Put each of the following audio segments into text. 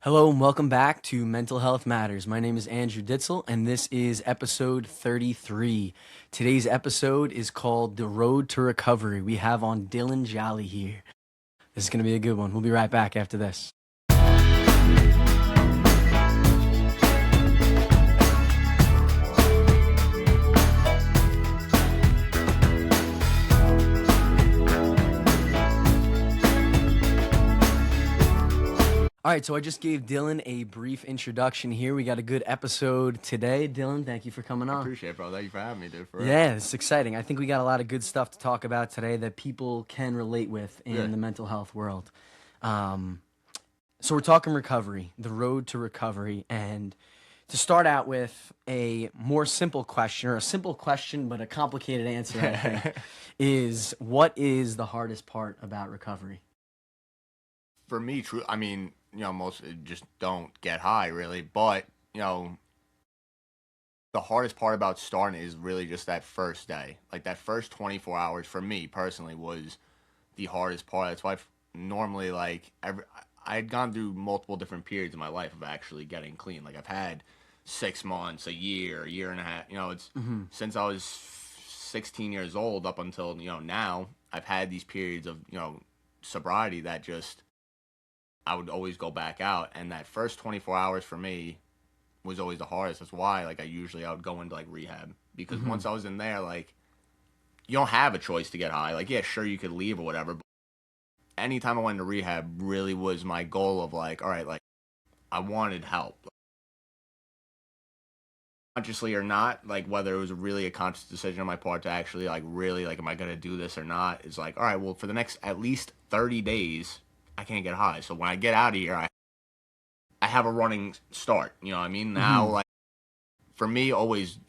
Hello and welcome back to Mental Health Matters. My name is Andrew Ditzel and this is episode 33. Today's episode is called The Road to Recovery. We have on Dylan Jolly here. This is going to be a good one. We'll be right back after this. All right, so I just gave Dylan a brief introduction here. We got a good episode today. Dylan, thank you for coming on. I appreciate it, bro. Thank you for having me, dude. For real. Yeah, it's exciting. I think we got a lot of good stuff to talk about today that people can relate with in the mental health world. So we're talking recovery, the road to recovery. And to start out with a more simple question, or a simple question but a complicated answer, I think, is what is the hardest part about recovery? For me, most just don't get high, really. But, the hardest part about starting is really just that first day. Like, that first 24 hours, for me, personally, was the hardest part. That's why normally, I had gone through multiple different periods in my life of actually getting clean. Like, I've had 6 months, a year and a half. It's since I was 16 years old up until, now, I've had these periods of, sobriety that just... I would always go back out, and that first 24 hours for me was always the hardest. That's why, I would go into, rehab, because once I was in there, you don't have a choice to get high. Yeah, sure, you could leave or whatever, but anytime I went into rehab really was my goal of, all right, I wanted help. Consciously or not, whether it was really a conscious decision on my part to actually, really, am I going to do this or not, is all right, well, for the next at least 30 days, I can't get high. So when I get out of here, I have a running start. You know what I mean? Now, for me, always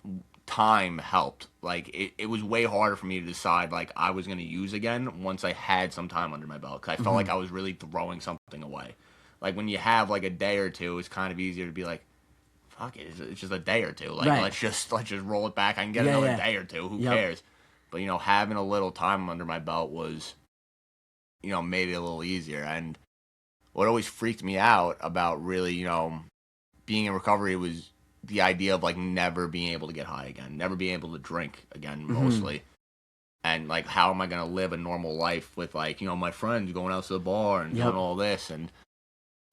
time helped. It was way harder for me to decide, I was going to use again once I had some time under my belt. Because I felt like I was really throwing something away. When you have, a day or two, it's kind of easier to be fuck it, it's just a day or two. Right. Let's just roll it back. I can get another day or two. Who cares? But, having a little time under my belt was... made it a little easier. And what always freaked me out about really, being in recovery was the idea of never being able to get high again, never being able to drink again, mostly. And how am I going to live a normal life with my friends going out to the bar and doing all this? And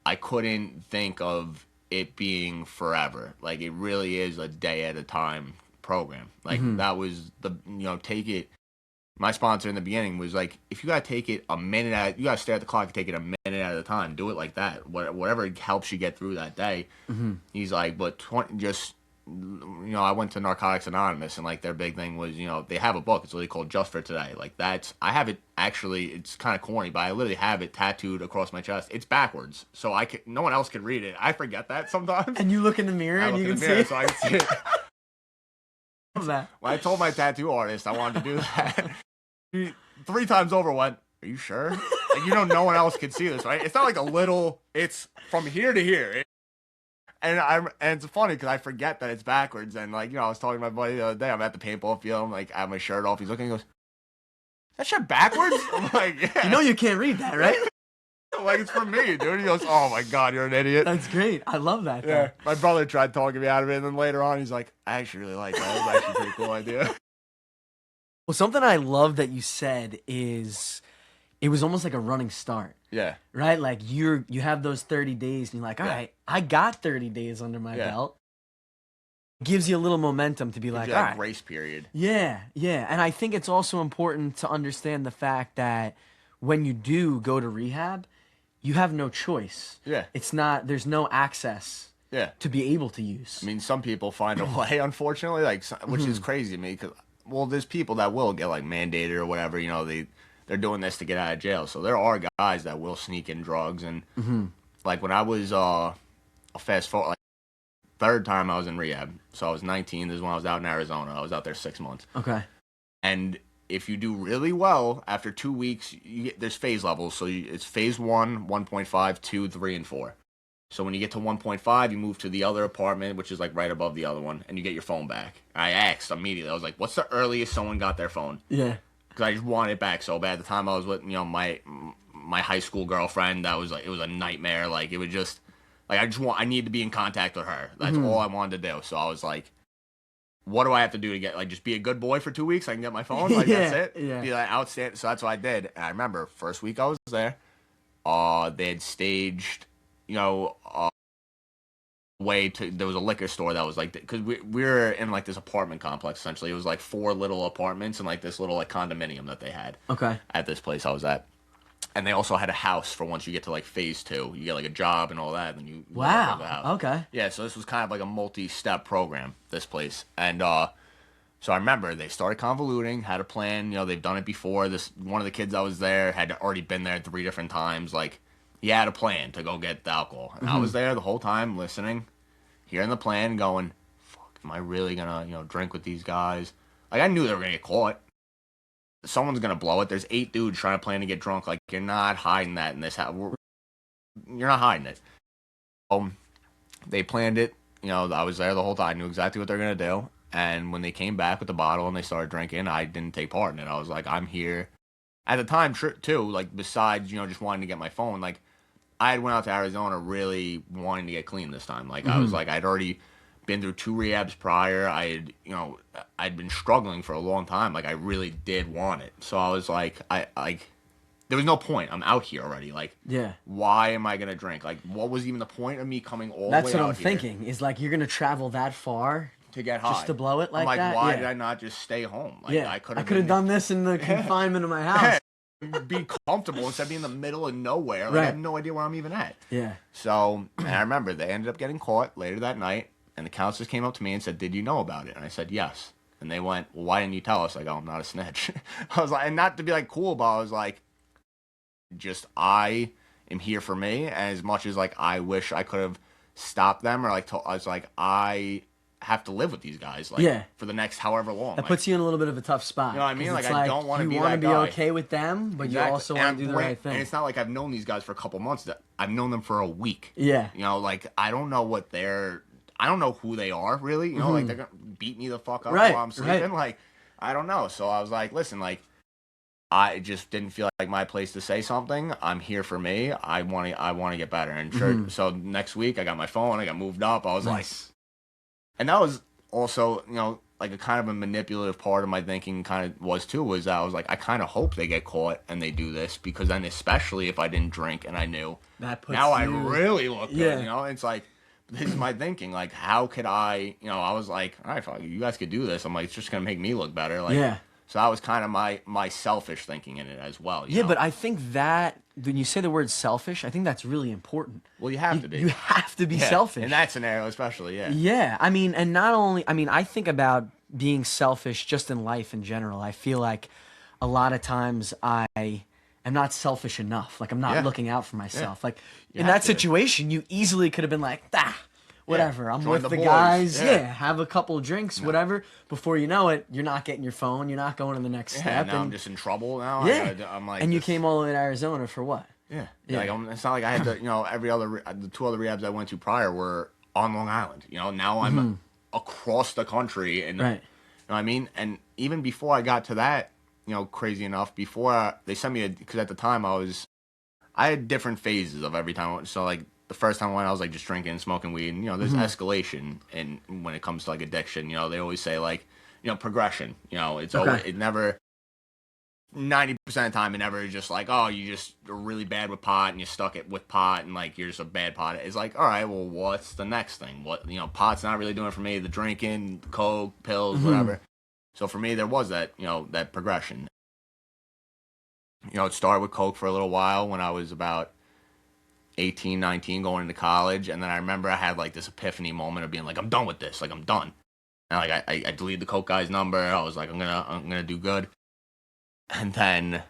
I couldn't think of it being forever. It really is a day at a time program. That was the, take it. My sponsor in the beginning was if you got to take it a minute you got to stare at the clock and take it a minute at a time. Do it like that. Whatever helps you get through that day. He's but I went to Narcotics Anonymous, and their big thing was, they have a book. It's really called Just for Today. I have it, actually, it's kind of corny, but I literally have it tattooed across my chest. It's backwards, so no one else can read it. I forget that sometimes. And you look in the mirror and you can see it. So I can see it. That. When I told my tattoo artist I wanted to do that, he 3 times over went, "Are you sure? No one else can see this, right? It's not a little. It's from here to here." And it's funny because I forget that it's backwards. And I was talking to my buddy the other day. I'm at the paintball field. I'm I have my shirt off. He's looking. He goes, "That shit backwards?" I'm "Yeah." You can't read that, right? It's for me, dude. He goes, "Oh my god, you're an idiot." That's great. I love that. Yeah. My brother tried talking me out of it, and then later on, he's like, "I actually really like that. That was actually a pretty cool idea." Well, something I love that you said is it was almost like a running start. Yeah. Right? You have those 30 days and you're all right, I got 30 days under my belt. Gives you a little momentum to be all right. Grace period. Yeah. And I think it's also important to understand the fact that when you do go to rehab, you have no choice. Yeah. There's no access to be able to use. I mean, some people find a way, unfortunately, which is crazy to me because, there's people that will get mandated or whatever, they're doing this to get out of jail. So there are guys that will sneak in drugs. And when I was, a fast forward, third time I was in rehab. So I was 19. This is when I was out in Arizona. I was out there 6 months. Okay. And if you do really well, after 2 weeks, there's phase levels. So it's phase 1, 1.5, 2, 3, and 4. So when you get to 1.5, you move to the other apartment, which is right above the other one, and you get your phone back. I asked immediately. I was what's the earliest someone got their phone? Yeah. Because I just wanted it back so bad. At the time I was with, my high school girlfriend, it was a nightmare. It was just, Like I need to be in contact with her. That's all I wanted to do. So I was like, what do I have to do to get, like, just be a good boy for 2 weeks? I can get my phone. Like, that's it. Yeah. Be like outstanding. So that's what I did. And I remember first week I was there, they had staged, way to, there was a liquor store that was like, because we were in like this apartment complex essentially. It was like 4 little apartments and like this little like condominium that they had. Okay. At this place I was at. And they also had a house for once you get to like phase 2. You get like a job and all that, and then you wow. the house. Okay. Yeah, so this was kind of like a multi-step program, this place. And so I remember they started convoluting, had a plan, they've done it before. This one of the kids that was there had already been there 3 different times. Like, he had a plan to go get the alcohol. And I was there the whole time listening, hearing the plan, going, fuck, am I really gonna, drink with these guys? Like, I knew they were gonna get caught. Someone's gonna blow it. There's 8 dudes trying to plan to get drunk. Like, you're not hiding that in this house. You're not hiding it. They planned it. I was there the whole time. I knew exactly what they're gonna do. And when they came back with the bottle and they started drinking, I didn't take part in it. I was like, I'm here. At the time, too, like, besides, just wanting to get my phone, like, I had went out to Arizona really wanting to get clean this time. Like, I was like, I'd already been through 2 rehabs prior. I'd been struggling for a long time. Like, I really did want it. So I was like, there was no point. I'm out here already. Like, yeah. Why am I going to drink? Like, what was even the point of me coming all the way out here? That's what I'm thinking. Is like, you're going to travel that far to get high. Just to blow it like that? I'm like, why did I not just stay home? Like, yeah. I could have done this in the confinement of my house. Be comfortable instead of being in the middle of nowhere. Like, right. I have no idea where I'm even at. Yeah. So, and I remember they ended up getting caught later that night, and the counselors came up to me and said, did you know about it? And I said, yes. And they went, well, why didn't you tell us? I go, I'm not a snitch. I was like, and not to be like cool, but I was like, I am here for me. And as much as like I wish I could have stopped them, or like I was like, I have to live with these guys, like, for the next however long. That puts you in a little bit of a tough spot. You know what I mean? Like, I don't want to be that guy. You want to be okay with them, but you also want to do the right thing. And it's not like I've known these guys for a couple months. I've known them for a week. Yeah. Like, I don't know I don't know who they are, really. Like, they're going to beat me the fuck up right. while I'm sleeping. Right. Like, I don't know. So I was like, listen, like, I just didn't feel like my place to say something. I'm here for me. I want to get better. And sure, so next week I got my phone. I got moved up. I was like, and that was also, like a kind of a manipulative part of my thinking was I was like, I kind of hope they get caught and they do this, because then, especially if I didn't drink and I knew, I really look good, It's like, this is my thinking, like, how could I was like, all right, fuck, you guys could do this. I'm like, it's just going to make me look better. Like, so that was kind of my selfish thinking in it as well. You know? But I think that when you say the word selfish, I think that's really important. Well, you have to be. You have to be selfish. In that scenario, especially, Yeah, I mean, and not only, I think about being selfish just in life in general. I feel like a lot of times I am not selfish enough. Like, I'm not looking out for myself. Like, in that situation, you easily could have been like, whatever, I'm with the guys, have a couple drinks, whatever. Before you know it, you're not getting your phone, you're not going to the next step. Now I'm just in trouble now. I'm like, and you came all the way to Arizona for what? Like, it's not like I had to, the 2 other rehabs I went to prior were on Long Island. Now I'm across the country, and you know what I mean? And even before I got to that, crazy enough, before they sent me, because at the time I had different phases of every time. So, like, the first time I went, I was like just drinking and smoking weed, and there's escalation, and when it comes to like addiction, they always say like, progression. It's always, it never, 90% of the time, it never is just like, oh, you just are really bad with pot and you stuck it with pot and like you're just a bad pot. It's like, all right, well, what's the next thing? What, pot's not really doing it for me. The drinking, coke, pills, whatever. So for me, there was that, that progression. It started with coke for a little while when I was about 18, 19, going into college, and then I remember I had like this epiphany moment of being like, I'm done with this, like, I'm done. And like I deleted the coke guy's number. I was like, I'm gonna do good. And then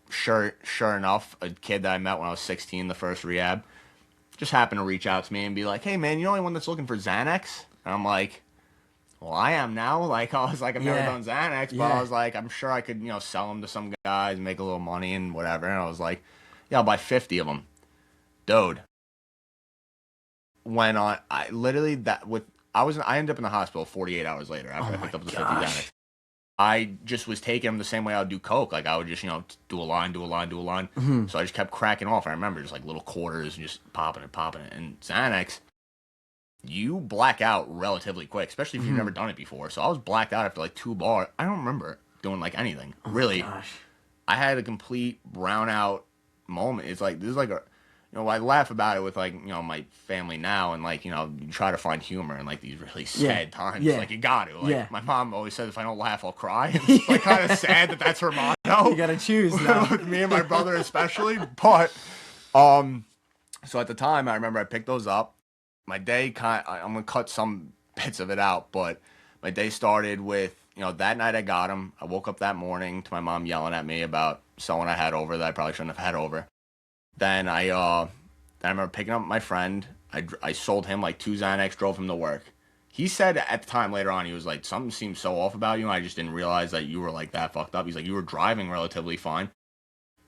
sure enough, a kid that I met when I was 16, the first rehab, just happened to reach out to me and be like, hey man, you know anyone that's looking for Xanax? And I'm like, well, I am now. Like, I was like, I've never done Xanax, but I was like, I'm sure I could, sell them to some guys, make a little money and whatever. And I was like, yeah, I'll buy 50 of them. Dude, went on. I ended up in the hospital 48 hours later after I picked up the 50 Xanax. I just was taking them the same way I would do coke. Like I would just, do a line, do a line, do a line. So I just kept cracking off. I remember just like little quarters and just popping it, popping it. And Xanax, you black out relatively quick, especially if you've never done it before. So I was blacked out after like 2 bars. I don't remember doing like anything. Really. Gosh. I had a complete brown out moment. It's like, this is like a, I laugh about it with like, my family now, and like, you try to find humor in like these really sad times. Yeah. Like you got to. Like my mom always said, if I don't laugh, I'll cry. It's like kind of sad that that's her motto. You gotta choose now. With me and my brother especially. But so at the time, I remember I picked those up. My day I'm gonna cut some bits of it out, but my day started with, that night I got him. I woke up that morning to my mom yelling at me about someone I had over that I probably shouldn't have had over. Then I remember picking up my friend. I sold him like 2 Xanax, drove him to work. He said at the time later on, he was like, something seems so off about you, and I just didn't realize that you were like that fucked up. He's like, you were driving relatively fine.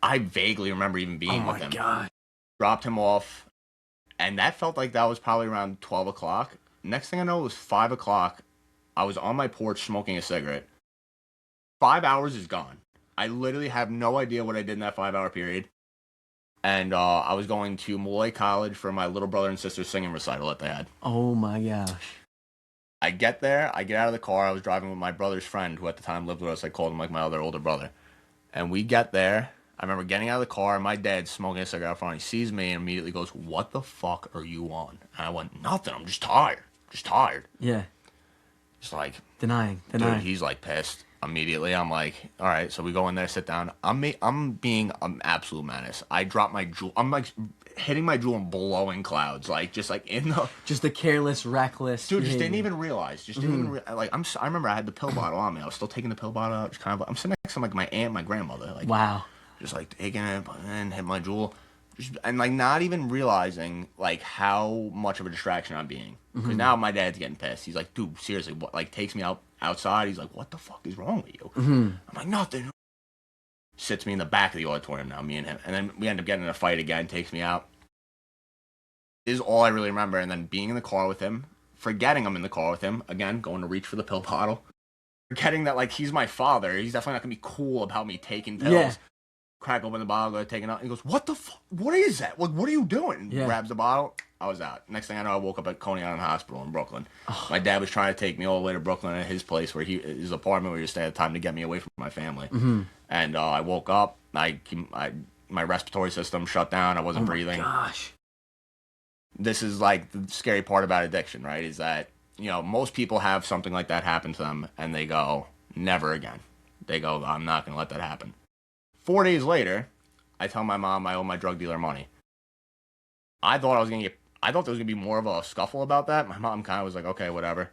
I vaguely remember even being with him. Oh my God. Dropped him off, and that felt like that was probably around 12 o'clock. Next thing I know, it was 5 o'clock. I was on my porch smoking a cigarette. 5 hours is gone. I literally have no idea what I did in that 5-hour period. And I was going to Malloy College for my little brother and sister's singing recital that they had. Oh my gosh. I get there. I get out of the car. I was driving with my brother's friend, who at the time lived with us. I called him like my other older brother. And we get there. I remember getting out of the car, and my dad's smoking a cigarette out front. He sees me and immediately goes, "What the fuck are you on?" And I went, "Nothing. I'm just tired. Just tired." Yeah. Just like Denying. Dude, he's like pissed. Immediately, I'm like, all right, so we go in there, sit down. I'm being an absolute menace. I drop my jewel. I'm like hitting my jewel and blowing clouds, like just like in the just the careless, reckless. Dude, just didn't even realize. Just didn't even like. I remember I had the pill bottle on me. I was still taking the pill bottle out. Just kind of. I'm sitting next to like my aunt, and my grandmother. Like wow. Just like taking it and hit my jewel. And like not even realizing like how much of a distraction I'm being. Because now my dad's getting pissed. He's like, dude, seriously, what? Like takes me outside. He's like, what the fuck is wrong with you? I'm like, nothing. Sits me in the back of the auditorium now, me and him. And then we end up getting in a fight again, takes me out. This is all I really remember. And then being in the car with him, forgetting I'm in the car with him, again, going to reach for the pill bottle. Forgetting that like he's my father. He's definitely not going to be cool about me taking pills. Yeah. Crack open the bottle, go take it out. He goes, "What the fuck? What is that? Like, what are you doing?" And grabs the bottle. I was out. Next thing I know, I woke up at Coney Island Hospital in Brooklyn. Oh. My dad was trying to take me all the way to Brooklyn at his place, his apartment where he was staying at the time, to get me away from my family. And I woke up. My respiratory system shut down. I wasn't breathing. Gosh. This is like the scary part about addiction, right? Is that, most people have something like that happen to them, and they go, never again. They go, I'm not going to let that happen. 4 days later, I tell my mom I owe my drug dealer money. I thought there was gonna be more of a scuffle about that. My mom kind of was like, okay, whatever.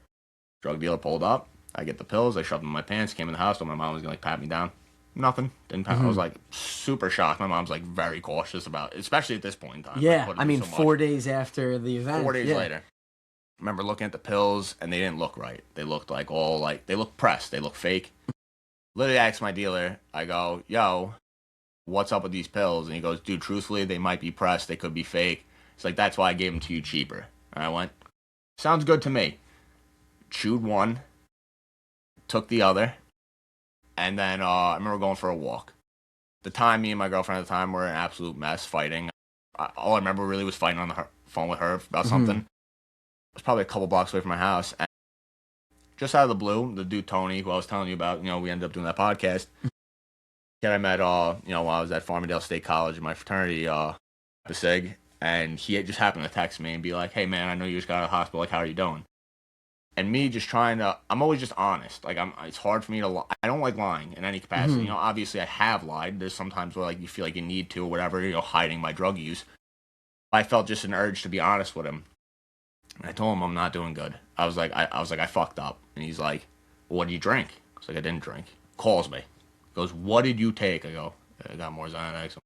Drug dealer pulled up. I get the pills. I shoved them in my pants. Came in the house. So my mom was gonna like pat me down. Nothing. Didn't pat. I was like super shocked. My mom's like very cautious about it, especially at this point in time. Yeah, I mean, 4 days after the event. 4 days later. I remember looking at the pills, and they didn't look right. They looked like they looked pressed. They looked fake. Literally asked my dealer. I go, yo, what's up with these pills? And he goes, dude, truthfully, they might be pressed. They could be fake. It's like, that's why I gave them to you cheaper. And I went, sounds good to me. Chewed one, took the other, and then I remember going for a walk. The time, me and my girlfriend at the time were an absolute mess, fighting. All I remember really was fighting on the phone with her about something. It was probably a couple blocks away from my house. And just out of the blue, the dude Tony, who I was telling you about, we ended up doing that podcast. I met, while I was at Farmingdale State College in my fraternity, the SIG, and he had just happened to text me and be like, hey, man, I know you just got out of the hospital. Like, how are you doing? And me just trying to, I'm always just honest. Like, it's hard for me to lie. I don't like lying in any capacity. Obviously I have lied. There's sometimes where, like, you feel like you need to or whatever, hiding my drug use. I felt just an urge to be honest with him. And I told him I'm not doing good. I was like, I fucked up. And he's like, what did you drink? I was like, I didn't drink. Calls me. Goes, what did you take? I go, I got more Xanax.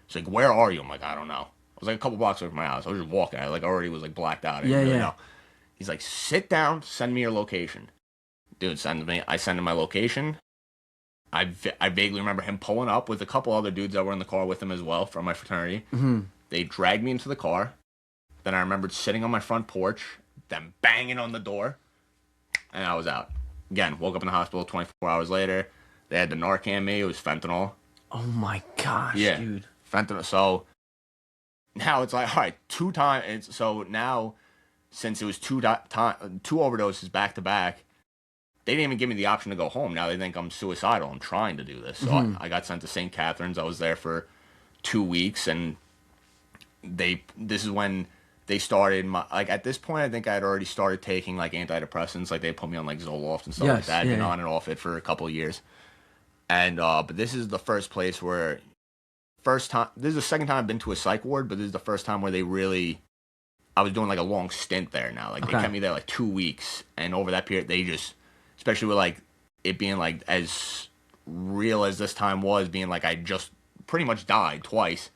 He's like, where are you? I'm like, I don't know. I was like a couple blocks away from my house. I was just walking. I already was like blacked out. I didn't really know. He's like, sit down, send me your location. Dude, I send him my location. I vaguely remember him pulling up with a couple other dudes that were in the car with him as well from my fraternity. They dragged me into the car. Then I remembered sitting on my front porch, them banging on the door, and I was out. again, woke up in the hospital 24 hours later. They had to Narcan me. It was fentanyl. Oh my gosh, Yeah, dude. fentanyl. So now it's like, all right, 2 times. So now, since it was two overdoses back to back, they didn't even give me the option to go home. Now they think I'm suicidal. I'm trying to do this. So I got sent to St. Catharines. I was there for 2 weeks, and this is when they started my, like, at this point I think I had already started taking like antidepressants. Like they put me on like Zoloft and stuff like that. I'd been on and off it for a couple of years. And but this is the first place where this is the second time I've been to a psych ward, but this is the first time where I was doing like a long stint there now. Like they kept me there like 2 weeks, and over that period they just, especially with like it being like as real as this time was, being like I just pretty much died twice,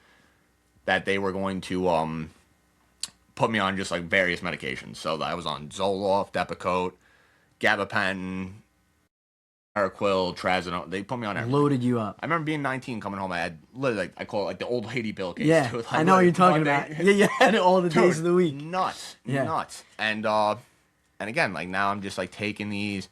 that they were going to put me on just like various medications. So I was on Zoloft, Depakote, gabapentin, Araquil, Trazodone. They put me on everything. Loaded you up. I remember being 19, coming home. I had literally, like, I call it like the old lady pill case. Yeah, Like, I know what you're talking about. Yeah, you had it all the days of the week. Nuts, yeah. Nuts. And again, like now I'm just like taking these.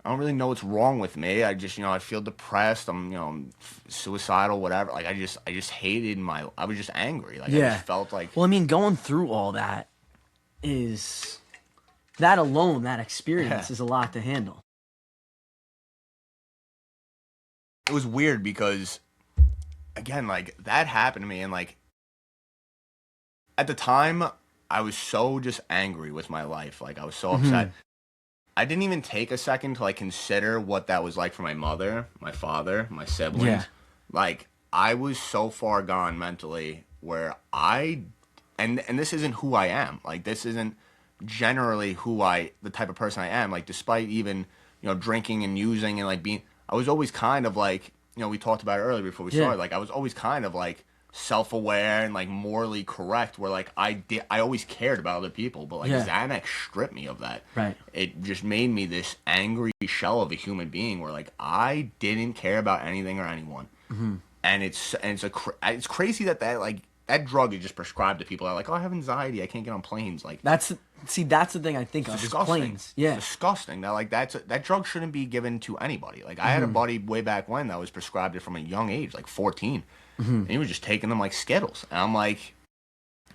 I don't really know what's wrong with me. I just, I feel depressed. I'm suicidal, whatever. Like I just hated I was just angry. Like I just felt like. Well, I mean, going through all that that alone, that experience is a lot to handle. It was weird because, again, like that happened to me, and like at the time, I was so just angry with my life. Like I was so upset. I didn't even take a second to like consider what that was like for my mother, my father, my siblings. Yeah. Like I was so far gone mentally where and this isn't who I am. Like this isn't generally the type of person I am. Like despite even, drinking and using and like I was always kind of like, we talked about it earlier before we started. Like I was always kind of like self-aware and like morally correct, where like I always cared about other people, but like Xanax stripped me of that. Right. It just made me this angry shell of a human being where like I didn't care about anything or anyone. And it's crazy that like that drug is just prescribed to people that are like, oh, I have anxiety, I can't get on planes. Like that's the thing I think of is planes. Yeah, it's disgusting. Now, like that drug shouldn't be given to anybody. Like I had a buddy way back when that was prescribed it from a young age, like 14, and he was just taking them like Skittles. And I'm like,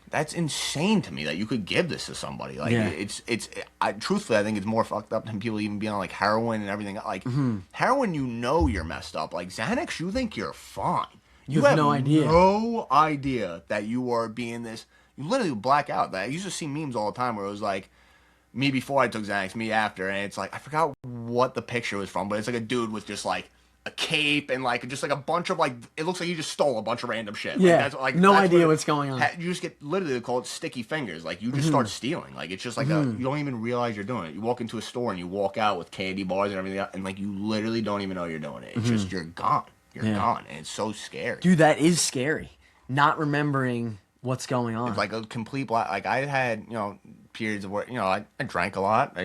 that's insane to me that you could give this to somebody. Like truthfully, I think it's more fucked up than people even being on like heroin and everything. Like heroin, you're messed up. Like Xanax, you think you're fine. You have no idea that you are being this. You literally black out. I used to see memes all the time where it was like me before I took Xanax, me after, and it's like I forgot what the picture was from, but it's like a dude with just like a cape and like just like a bunch of like, it looks like you just stole a bunch of random shit. Yeah, like, no idea what's going on. You just get literally called sticky fingers. Like you just start stealing. Like it's just like you don't even realize you're doing it. You walk into a store and you walk out with candy bars and everything, and like you literally don't even know you're doing it. It's just you're gone. You're gone, and it's so scary. Dude, that is scary. Not remembering what's going on. It's like a complete black. Like I had, periods of where, I drank a lot.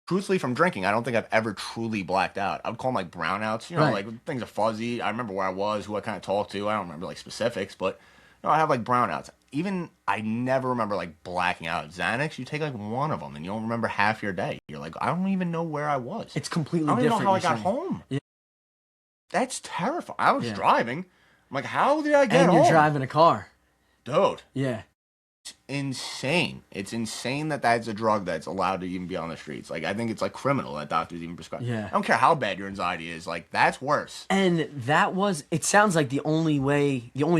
Truthfully, from drinking, I don't think I've ever truly blacked out. I would call them like brownouts. Like things are fuzzy. I remember where I was, who I kind of talked to. I don't remember like specifics, but I have like brownouts. Even I never remember like blacking out. Xanax, you take like one of them, and you don't remember half your day. You're like, I don't even know where I was. It's completely different. I don't different. even know how I got home. Yeah. That's terrifying. I was driving. I'm like, how did I get home? And you're driving a car. Dude. Yeah. It's insane. It's insane that that's a drug that's allowed to even be on the streets. Like, I think it's like criminal that doctors even prescribe. Yeah. I don't care how bad your anxiety is. Like, that's worse. And it sounds like the only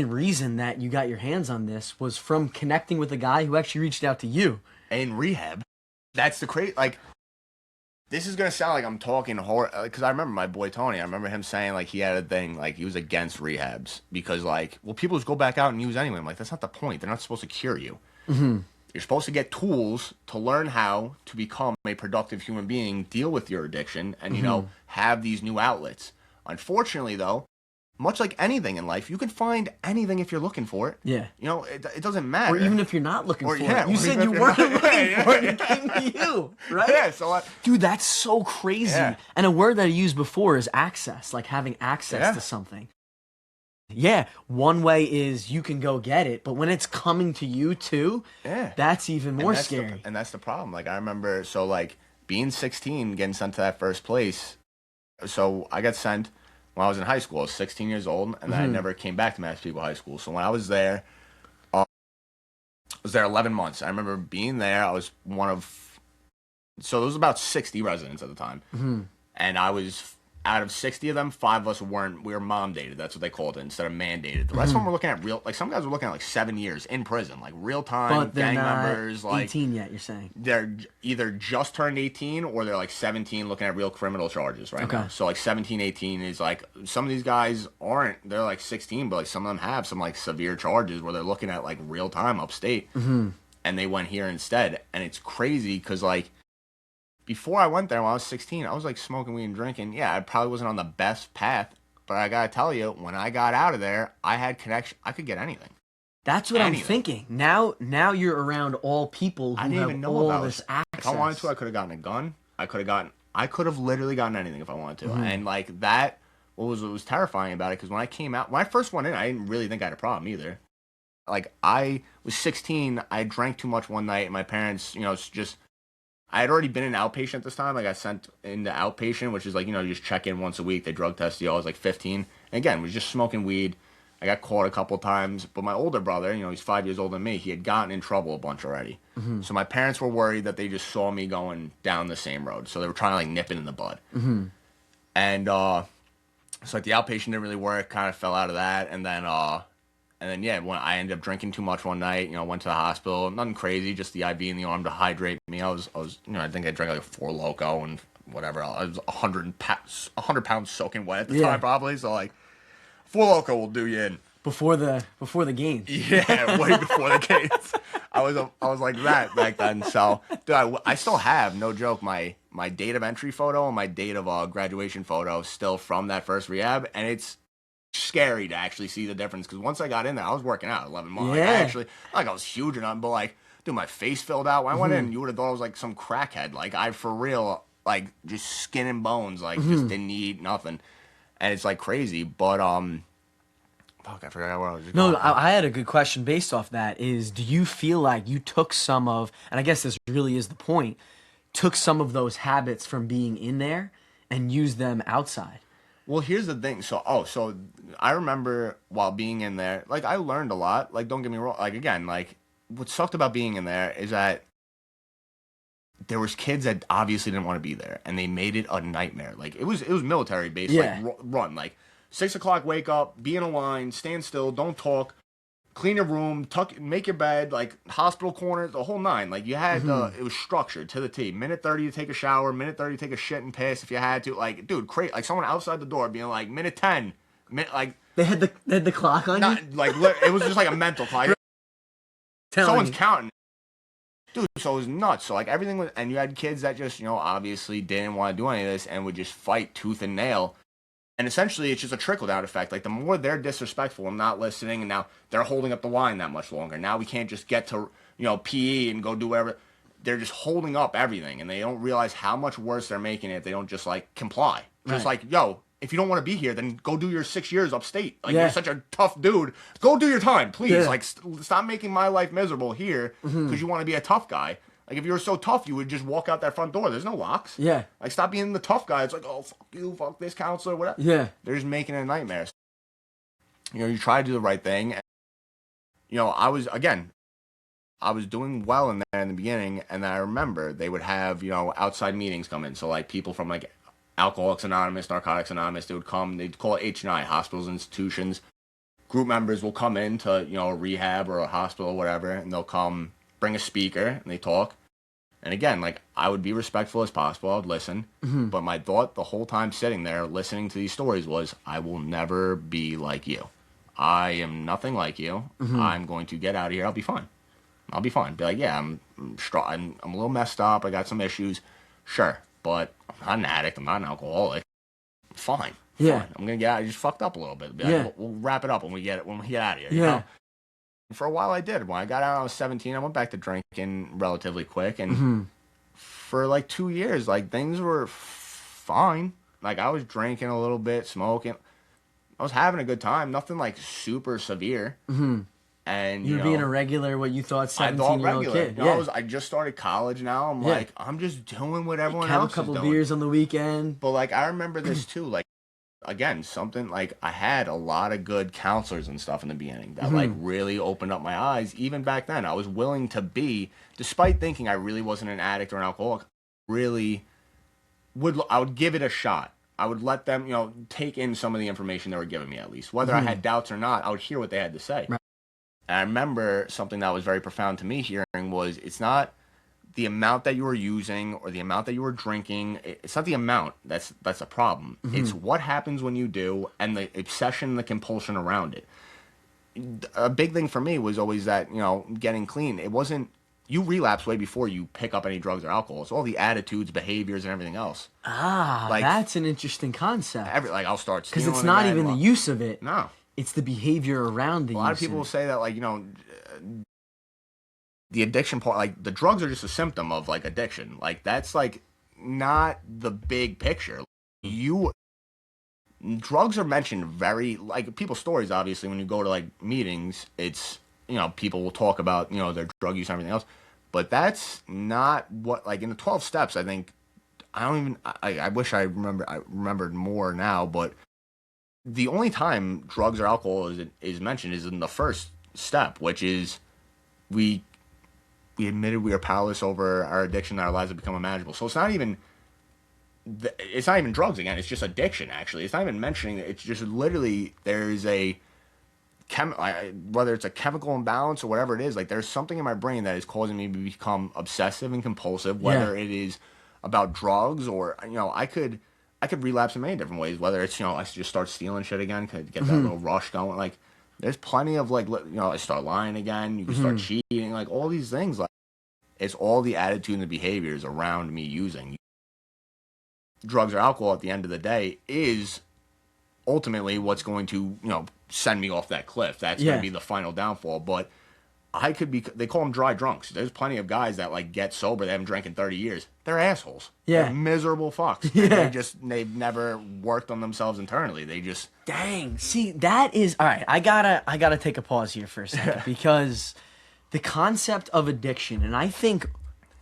reason that you got your hands on this was from connecting with a guy who actually reached out to you. In rehab. That's the crazy, like, this is going to sound like I'm talking horror, because I remember my boy Tony, I remember him saying, like, he had a thing, like, he was against rehabs, because, like, well, people just go back out and use anyway. I'm like, that's not the point. They're not supposed to cure you. You're supposed to get tools to learn how to become a productive human being, deal with your addiction, and, have these new outlets. Unfortunately, though, much like anything in life, you can find anything if you're looking for it. Yeah. It doesn't matter. Or even if you're not looking for it. You said you weren't looking for it. It came to you, right? Yeah, so dude, that's so crazy. Yeah. And a word that I used before is access, like having access to something. Yeah, one way is you can go get it, but when it's coming to you too, that's even more scary. And that's the problem. Like I remember, so like being 16, getting sent to that first place. So I got sent when I was in high school. I was 16 years old, and then I never came back to Massapequa High School. So when I was there, I was there 11 months. I remember being there. I was one of, so there was about 60 residents at the time. And I was, out of 60 of them, 5 of us we were mom dated. That's what they called it, instead of mandated. The rest of them were looking at like some guys were looking at like 7 years in prison, like real time gang members. Like 18 yet, you're saying? They're either just turned 18 or they're like 17 looking at real criminal charges right now. So like 17, 18 is like, some of these guys they're like 16, but like some of them have some like severe charges where they're looking at like real time upstate. And they went here instead. And it's crazy because like, before I went there when I was 16, I was like smoking weed and drinking. Yeah, I probably wasn't on the best path, but I gotta tell you, when I got out of there, I had connection. I could get anything. That's what I'm thinking. Now you're around all people who have all this access. If I wanted to, I could have gotten a gun. I could have literally gotten anything if I wanted to. And like that, what was terrifying about it, because when I first went in, I didn't really think I had a problem either. Like, I was 16, I drank too much one night, and my parents, I had already been an outpatient at this time. I got sent into outpatient, which is like, you just check in once a week. They drug test you. I was like 15. And again, was just smoking weed. I got caught a couple times. But my older brother, he's 5 years older than me. He had gotten in trouble a bunch already. So my parents were worried that they just saw me going down the same road. So they were trying to like nip it in the bud. And so like the outpatient didn't really work. Kind of fell out of that. And then, yeah, when I ended up drinking too much one night, went to the hospital. Nothing crazy, just the IV in the arm to hydrate me. I was, I think I drank like a 4 Loko and whatever. I was 100 pounds soaking wet at the time, probably. So like, 4 Loko will do you in. Before the games. Yeah, way before the games. I was like that back then. So, dude, I still have, no joke, my date of entry photo and my date of graduation photo still from that first rehab, and it's scary to actually see the difference, because once I got in there, I was working out 11 months. Like, I was huge or nothing, but like, dude, my face filled out. When I went in, you would have thought I was like some crackhead. Like, I, for real, like, just skin and bones, like, just didn't eat nothing. And it's like crazy, but, fuck, I forgot where I was just going. No, I had a good question based off that is, do you feel like you took some of, and I guess this really is the point, took some of those habits from being in there and used them outside? Well, here's the thing. So I remember while being in there, like, I learned a lot. Like, don't get me wrong. Like, again, like, what sucked about being in there is that there was kids that obviously didn't want to be there, and they made it a nightmare. Like, it was military based, like, run. Like, 6 o'clock, wake up, be in a line, stand still, don't talk, clean your room, make your bed, like, hospital corners, the whole 9. Like, you had, it was structured to the T. Minute 30 to take a shower, minute 30 to take a shit and piss if you had to. Like, dude, crazy. Like, someone outside the door being like, minute 10. Like, they had the clock on you? Like, it was just like a mental clock. Someone's counting. Dude, so it was nuts. So, like, everything was, and you had kids that just, obviously didn't want to do any of this and would just fight tooth and nail. And essentially, it's just a trickle-down effect. Like, the more they're disrespectful and not listening, and now they're holding up the line that much longer. Now we can't just get to, PE and go do whatever. They're just holding up everything, and they don't realize how much worse they're making it if they don't just, like, comply. Just like, yo, if you don't want to be here, then go do your 6 years upstate. Like, you're such a tough dude. Go do your time, please. Yeah. Like, stop making my life miserable here because you want to be a tough guy. Like, if you were so tough, you would just walk out that front door. There's no locks. Yeah. Like, stop being the tough guy. It's like, oh, fuck you, fuck this counselor, whatever. Yeah. They're just making it a nightmare. You try to do the right thing. And, I was doing well in there in the beginning, and then I remember they would have, outside meetings come in. So, like, people from, like, Alcoholics Anonymous, Narcotics Anonymous, they would come. They'd call it H&I, hospitals, institutions. Group members will come in to, a rehab or a hospital or whatever, and they'll come, bring a speaker, and they talk. And again, like, I would be respectful as possible. I would listen. But my thought the whole time sitting there listening to these stories was, I will never be like you. I am nothing like you. I'm going to get out of here. I'll be fine. Be like, yeah, I'm a little messed up. I got some issues. Sure. But I'm not an addict. I'm not an alcoholic. I'm fine. Yeah. I'm going to get out. I just fucked up a little bit. Like, we'll wrap it up when we get out of here. Yeah. For a while I did. When I got out, I was 17. I went back to drinking relatively quick. And for like 2 years, like, things were fine. Like, I was drinking a little bit, smoking. I was having a good time. Nothing like super severe. And And you were being a regular, what you thought, I thought 17-year-old regular. kid. You know, I just started college now. I'm like, I'm just doing what everyone else is doing. Have a couple beers on the weekend. But like, I remember this too. Like, again, something like I had a lot of good counselors and stuff in the beginning that like really opened up my eyes. Even back then, I was willing to be, despite thinking I really wasn't an addict or an alcoholic, really I would give it a shot. I would let them, you know, take in some of the information they were giving me at least. Whether I had doubts or not, I would hear what they had to say. Right. And I remember something that was very profound to me hearing was, it's not the amount that you were using or the amount that you were drinking. It's not the amount that's a problem. It's what happens when you do and the obsession and the compulsion around it. A big thing for me was always that, you know, getting clean. It wasn't, you relapse way before you pick up any drugs or alcohol. It's all the attitudes, behaviors, and everything else. Like, that's an interesting concept. Like, I'll start stealing. Because it's not even the use of it. No. It's the behavior around the use. A lot of people will say that, like, you know, the addiction part, like, the drugs are just a symptom of, like, addiction. Like, that's, like, not the big picture. Drugs are mentioned very, like, people's stories, obviously, when you go to, like, meetings, it's, you know, people will talk about, you know, their drug use and everything else. But that's not what, like, in the 12 steps, I think, I wish I remembered more now, but the only time drugs or alcohol is mentioned is in the first step, which is we admitted we are powerless over our addiction, that our lives have become unmanageable. So it's not even drugs again. It's just addiction, actually. It's not even mentioning it. It's just literally there's a whether it's a chemical imbalance or whatever it is. Like, there's something in my brain that is causing me to become obsessive and compulsive, whether it is about drugs or, you know, I could relapse in many different ways, whether it's, you know, I just start stealing shit again, could get that little rush going. Like, there's plenty of, like, you know, I start lying again, you can start cheating, like, all these things. Like, it's all the attitude and the behaviors around me using drugs or alcohol at the end of the day is ultimately what's going to, you know, send me off that cliff. That's going to be the final downfall. But I could be, they call them dry drunks. There's plenty of guys that, like, get sober, they haven't drank in 30 years. They're assholes. Yeah. They're miserable fucks. Yeah. They've never worked on themselves internally. They just. Dang. See, that is, all right, I gotta take a pause here for a second because the concept of addiction, and I think,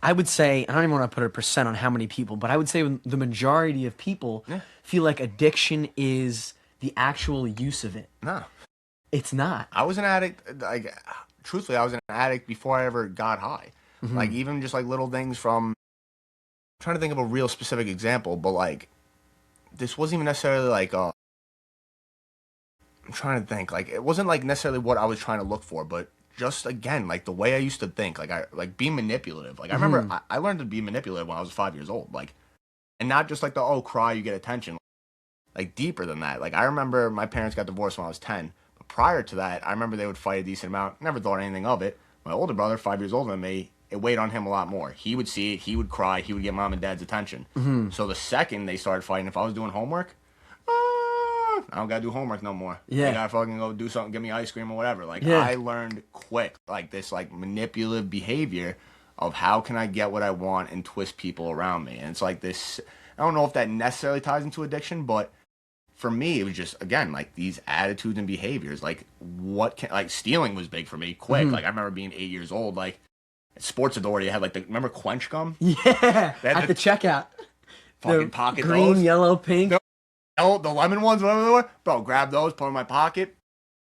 I would say, I don't even want to put a percent on how many people, but I would say the majority of people feel like addiction is the actual use of it. No. It's not. I was an addict, like, truthfully, I was an addict before I ever got high. Like, even just, like, little things from, I'm trying to think of a real specific example, but, like, this wasn't even necessarily, like, I'm trying to think, like, it wasn't, like, necessarily what I was trying to look for, but just, again, like, the way I used to think, like, being manipulative. Like, I remember I learned to be manipulative when I was 5 years old, like, and not just, like, cry, you get attention. Like, deeper than that. Like, I remember my parents got divorced when I was 10. But prior to that, I remember they would fight a decent amount. Never thought anything of it. My older brother, 5 years older than me, it weighed on him a lot more. He would see it. He would cry. He would get mom and dad's attention. So the second they started fighting, if I was doing homework, I don't got to do homework no more. Yeah. I got to fucking go do something, give me ice cream or whatever. Like, I learned quick, like, this, like, manipulative behavior of how can I get what I want and twist people around me. And it's like this, I don't know if that necessarily ties into addiction, but for me, it was just, again, like, these attitudes and behaviors. Like, like, stealing was big for me, quick. Like, I remember being 8 years old, like, at Sports Authority, I had, like, remember Quench Gum? Yeah, at the checkout. Fucking pocket green, those. Yellow, pink. The lemon ones, whatever they were. Bro, grab those, put them in my pocket.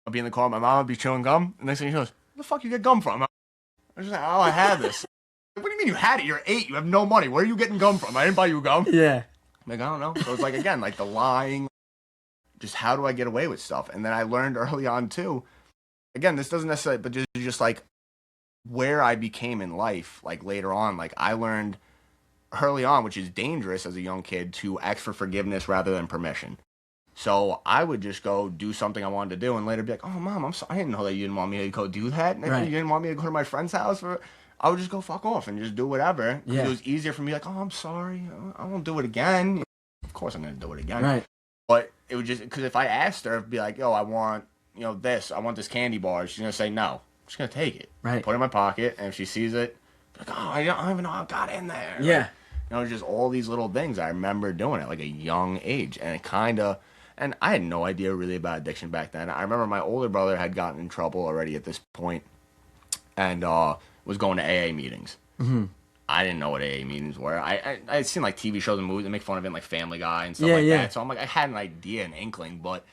I'll be in the car with my mom, I'll be chewing gum. And next thing she goes, where the fuck you get gum from? I was just like, oh, I had this. What do you mean you had it? You're 8, you have no money. Where are you getting gum from? I didn't buy you gum. Yeah. Like, I don't know. So it's like, again, like, the lying. Just how do I get away with stuff? And then I learned early on too, again, this doesn't necessarily, but just like where I became in life, like later on, like I learned early on, which is dangerous as a young kid, to ask for forgiveness rather than permission. So I would just go do something I wanted to do and later be like, oh, Mom, I'm sorry. I didn't know that you didn't want me to go do that. Right. You didn't want me to go to my friend's house. I would just go fuck off and just do whatever. Yeah. It was easier for me, like, oh, I'm sorry. I won't do it again. Of course I'm going to do it again. Right. But it would just, because if I asked her, it'd be like, yo, I want, this. I want this candy bar. She's going to say no. I'm just going to take it. Right. Put it in my pocket. And if she sees it, like, oh, I don't even know how I got in there. Yeah. Like, just all these little things. I remember doing it like a young age. And it kind of, And I had no idea really about addiction back then. I remember my older brother had gotten in trouble already at this point and was going to AA meetings. Mm-hmm. I didn't know what AA meetings were. I had seen like TV shows and movies that make fun of it, like Family Guy and stuff like that. So I'm like, I had an idea, an inkling, but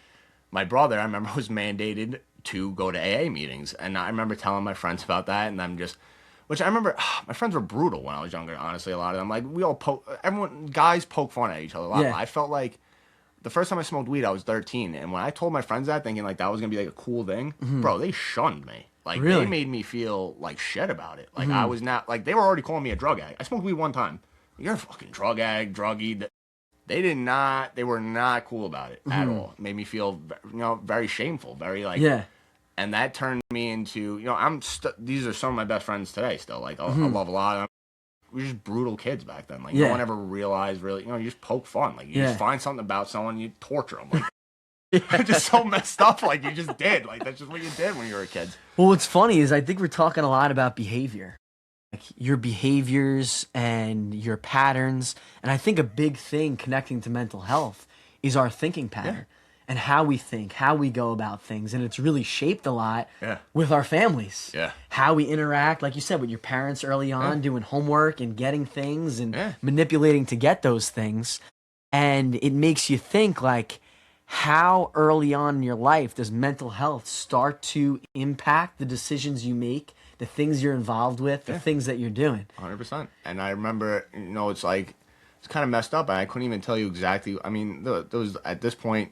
my brother, I remember, was mandated to go to AA meetings. And I remember telling my friends about that, and I'm just, which I remember, my friends were brutal when I was younger, honestly, a lot of them. Like, we all guys poke fun at each other a lot. I felt like the first time I smoked weed, I was 13. And when I told my friends that, thinking like that was going to be like a cool thing, bro, they shunned me. Like, they made me feel like shit about it. Like, I was not, like, they were already calling me a drug addict. I smoked weed one time. You're a fucking drug addict, druggie. They were not cool about it at all. It made me feel, very shameful, very like, and that turned me into, these are some of my best friends today still. Like, I love a lot of them. We were just brutal kids back then. Like, no one ever realized really, you just poke fun. Like, you just find something about someone, you torture them. Like, just so messed up. Like, you just did. Like, that's just what you did when you were a kid. Well, what's funny is I think we're talking a lot about behavior. Like your behaviors and your patterns. And I think a big thing connecting to mental health is our thinking pattern and how we think, how we go about things. And it's really shaped a lot with our families. How we interact, like you said, with your parents early on, doing homework and getting things and manipulating to get those things. And it makes you think, like, how early on in your life does mental health start to impact the decisions you make, the things you're involved with, the things that you're doing? 100%. And I remember, it's like, it's kind of messed up, and I couldn't even tell you exactly. I mean, there was, at this point,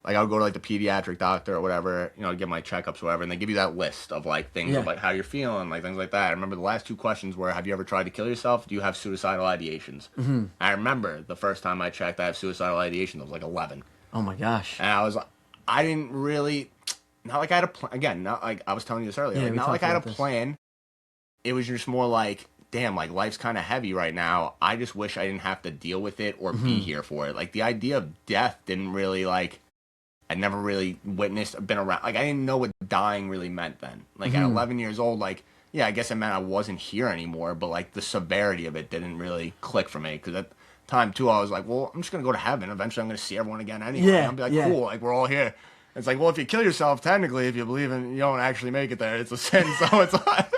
like, I would go to, like, the pediatric doctor or whatever, to get my checkups or whatever, and they give you that list of, like, things of, like, how you're feeling, like, things like that. I remember the last 2 questions were, have you ever tried to kill yourself? Do you have suicidal ideations? I remember the first time I checked, I have suicidal ideation. I was, like, 11. Oh, my gosh. And I didn't really, not like I had a plan. Again, not like I was telling you this earlier. Like, not like I had a plan. It was just more like, damn, like, life's kind of heavy right now. I just wish I didn't have to deal with it or be here for it. Like, the idea of death didn't really, like, I never really witnessed or been around. Like, I didn't know what dying really meant then. Like, at 11 years old, like, yeah, I guess it meant I wasn't here anymore. But, like, the severity of it didn't really click for me. Because at the time, too, I was like, well, I'm just going to go to heaven. Eventually, I'm going to see everyone again anyway. I'll be like, cool, like, we're all here. It's like, well, if you kill yourself, technically, if you believe in, you don't actually make it there, it's a sin. So it's like,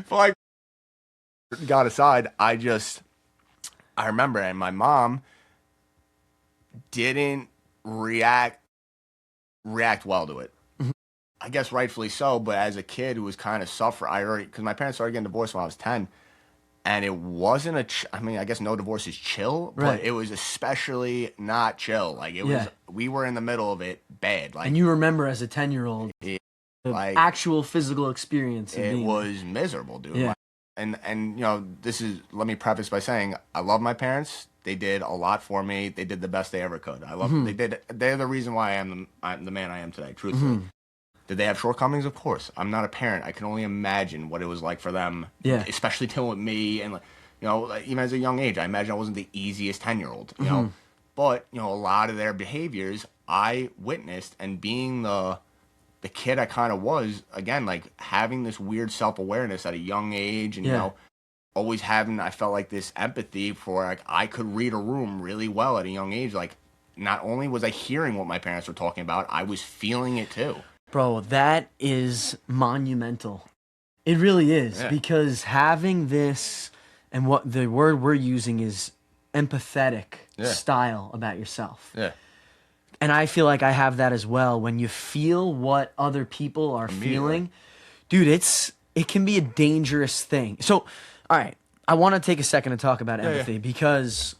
but, like, God aside, I remember, and my mom didn't react well to it. I guess rightfully so, but as a kid who was kind of suffering, because my parents started getting divorced when I was 10, and it wasn't I mean, I guess no divorce is chill, but it was especially not chill. Like, it was, we were in the middle of it bad. Like, and you remember as a 10-year-old, the like, actual physical experience. It was miserable, dude. Yeah. And let me preface by saying, I love my parents. They did a lot for me. They did the best they ever could. I love them. They're the reason why I'm the man I am today, truthfully. Did they have shortcomings? Of course. I'm not a parent. I can only imagine what it was like for them, especially dealing with me. And, like, even as a young age, I imagine I wasn't the easiest 10-year-old, you know. But, a lot of their behaviors I witnessed, and being the kid I kind of was, again, like, having this weird self-awareness at a young age, and, always having, I felt like, this empathy for, like, I could read a room really well at a young age. Like, not only was I hearing what my parents were talking about, I was feeling it too. Bro, that is monumental. It really is, because having this, and what the word we're using is empathetic style about yourself. And I feel like I have that as well. When you feel what other people are feeling, dude, it can be a dangerous thing. So, all right, I want to take a second to talk about empathy, because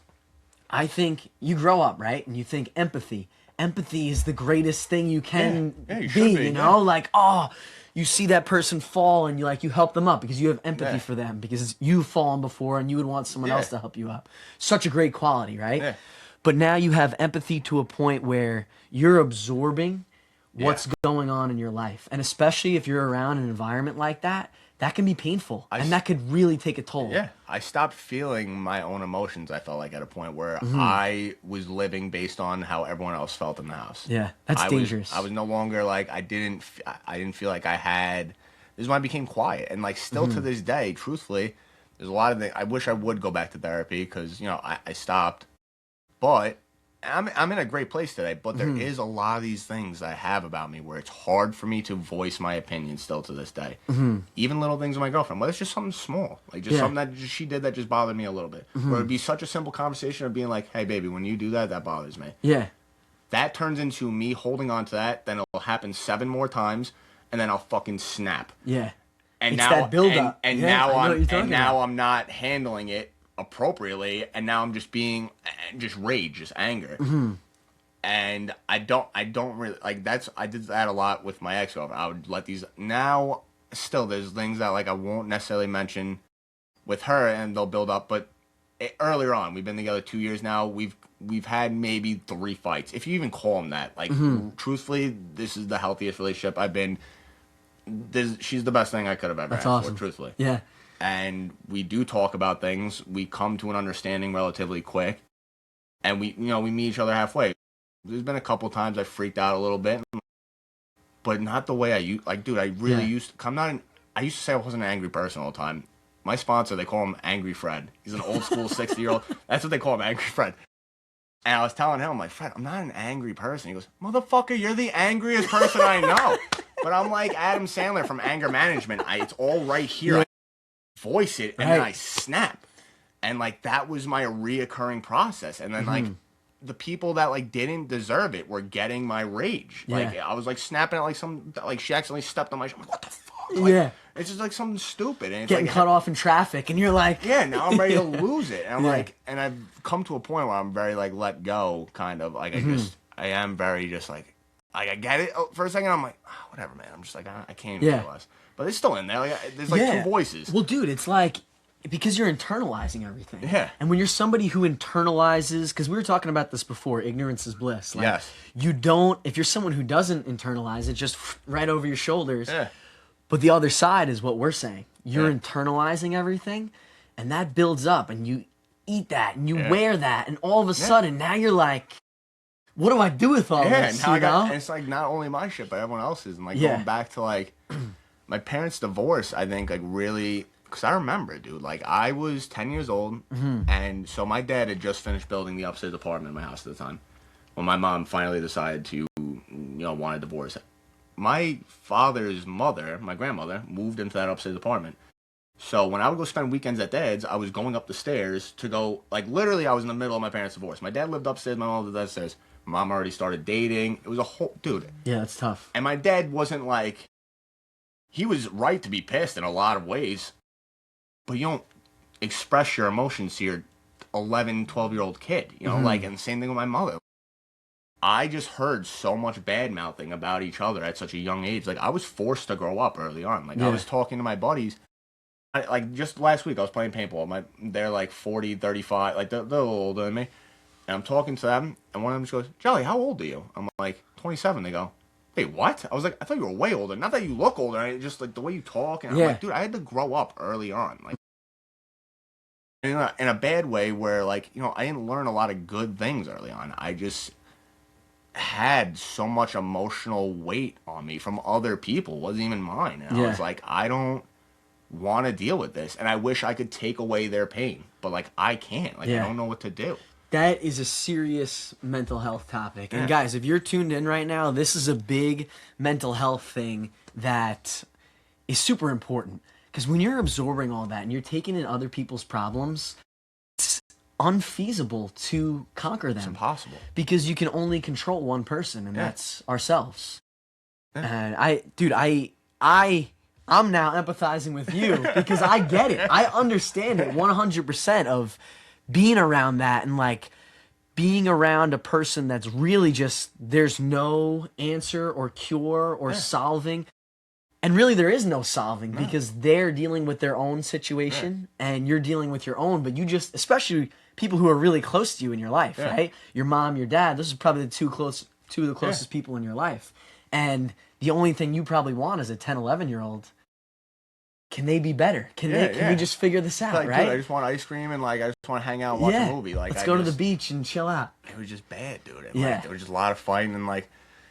I think you grow up, right? And you think empathy. Empathy is the greatest thing you can be, you know? Like, oh, you see that person fall and you help them up because you have empathy for them, because you've fallen before and you would want someone else to help you up. Such a great quality, right? But now you have empathy to a point where you're absorbing what's going on in your life. And especially if you're around an environment like that, that can be painful, and that could really take a toll. I stopped feeling my own emotions, I felt like, at a point where I was living based on how everyone else felt in the house. That's dangerous. I was no longer, like, I didn't feel like I had, this is when I became quiet. And, like, still to this day, truthfully, there's a lot of things, I wish I would go back to therapy, because, I stopped. But I'm in a great place today, but there is a lot of these things that I have about me where it's hard for me to voice my opinion still to this day. Even little things with my girlfriend, but it's just something small, like just something that she did that just bothered me a little bit. Where it'd be such a simple conversation of being like, "Hey, baby, when you do that, that bothers me." Yeah. That turns into me holding on to that. Then it'll happen 7 more times, and then I'll fucking snap. Yeah. And it's now that buildup. And now I'm not handling it appropriately, and now I'm just being just rage, just anger. And I don't really like I did that a lot with my ex-girlfriend. I would let these now still there's things that like I won't necessarily mention with her, and they'll build up. But earlier on, we've been together 2 years now. We've had maybe 3 fights, if you even call them that. Like truthfully, this is the healthiest relationship I've been. She's the best thing I could have ever That's asked awesome. for, truthfully. Yeah. And we do talk about things. We come to an understanding relatively quick, and we meet each other halfway. There's been a couple times I freaked out a little bit, but not the way I used. Like, dude, I really used to. I used to say I wasn't an angry person all the time. My sponsor, they call him Angry Fred. He's an old school 60-year-old. That's what they call him, Angry Fred. And I was telling him, I'm like, Fred, I'm not an angry person. He goes, motherfucker, you're the angriest person I know. But I'm like Adam Sandler from Anger Management. It's all right here. I voice it, and then I snap. And, like, that was my reoccurring process. And then, like, the people that, like, didn't deserve it were getting my rage. Like, I was, like, snapping at, like, she accidentally stepped on my shoulder. I'm like, what the fuck? Like, it's just, like, something stupid. And it's getting like, cut off in traffic, and you're like... Yeah, now I'm ready to lose it. And I'm like... And I've come to a point where I'm very, like, let go, kind of. Like, I am very just, like, I get it for a second. I'm like, oh, whatever, man. I'm just like, I can't even care less. But it's still in there. Like, there's, like, 2 voices. Well, dude, it's like... Because you're internalizing everything. Yeah. And when you're somebody who internalizes... Because we were talking about this before. Ignorance is bliss. Like, yes. You don't... If you're someone who doesn't internalize it, just right over your shoulders... Yeah. But the other side is what we're saying. You're internalizing everything, and that builds up, and you eat that, and you wear that, and all of a sudden, now you're like, what do I do with all this, now and it's like not only my shit, but everyone else's. And like going back to like my parents' divorce, I think like really, because I remember, dude, like I was 10 years old, and so my dad had just finished building the upstairs apartment in my house at the time, when my mom finally decided to, want a divorce. My father's mother, my grandmother, moved into that upstairs apartment. So when I would go spend weekends at Dad's, I was going up the stairs to go, like literally I was in the middle of my parents' divorce. My dad lived upstairs, my mom lived downstairs. My mom already started dating. It was a whole, dude. Yeah, that's tough. And my dad wasn't like, he was right to be pissed in a lot of ways, but you don't express your emotions to your 11, 12-year-old kid, like, and the same thing with my mother. I just heard so much bad mouthing about each other at such a young age. Like, I was forced to grow up early on. Like, I was talking to my buddies. Like, just last week, I was playing paintball. They're like 40, 35. Like, they're a little older than me. And I'm talking to them, and one of them just goes, Jelly, how old are you? I'm like, 27. They go, wait, what? I was like, I thought you were way older. Not that you look older. Just, like, the way you talk. And I'm like, dude, I had to grow up early on. Like, in a bad way where, like, I didn't learn a lot of good things early on. I just had so much emotional weight on me from other people. It wasn't even mine. And I was like, I don't want to deal with this. And I wish I could take away their pain. But, like, I can't. Like, I don't know what to do. That is a serious mental health topic. And, guys, if you're tuned in right now, this is a big mental health thing that is super important. Because when you're absorbing all that and you're taking in other people's problems, it's unfeasible to conquer them. It's impossible. Because you can only control one person, and that's ourselves. And I'm now empathizing with you because I get it. I understand it 100% of being around that and like being around a person that's really just, there's no answer or cure or solving. And really there is no solving because they're dealing with their own situation and you're dealing with your own, but you just, especially people who are really close to you in your life, right? Your mom, your dad, this is probably two of the closest people in your life. And the only thing you probably want as a 10, 11-year-old, can they be better? Can we just figure this out, like, right? Dude, I just want ice cream and like I just want to hang out and watch a movie. Like, let's go to the beach and chill out. It was just bad, dude. And, like, there was just a lot of fighting and like,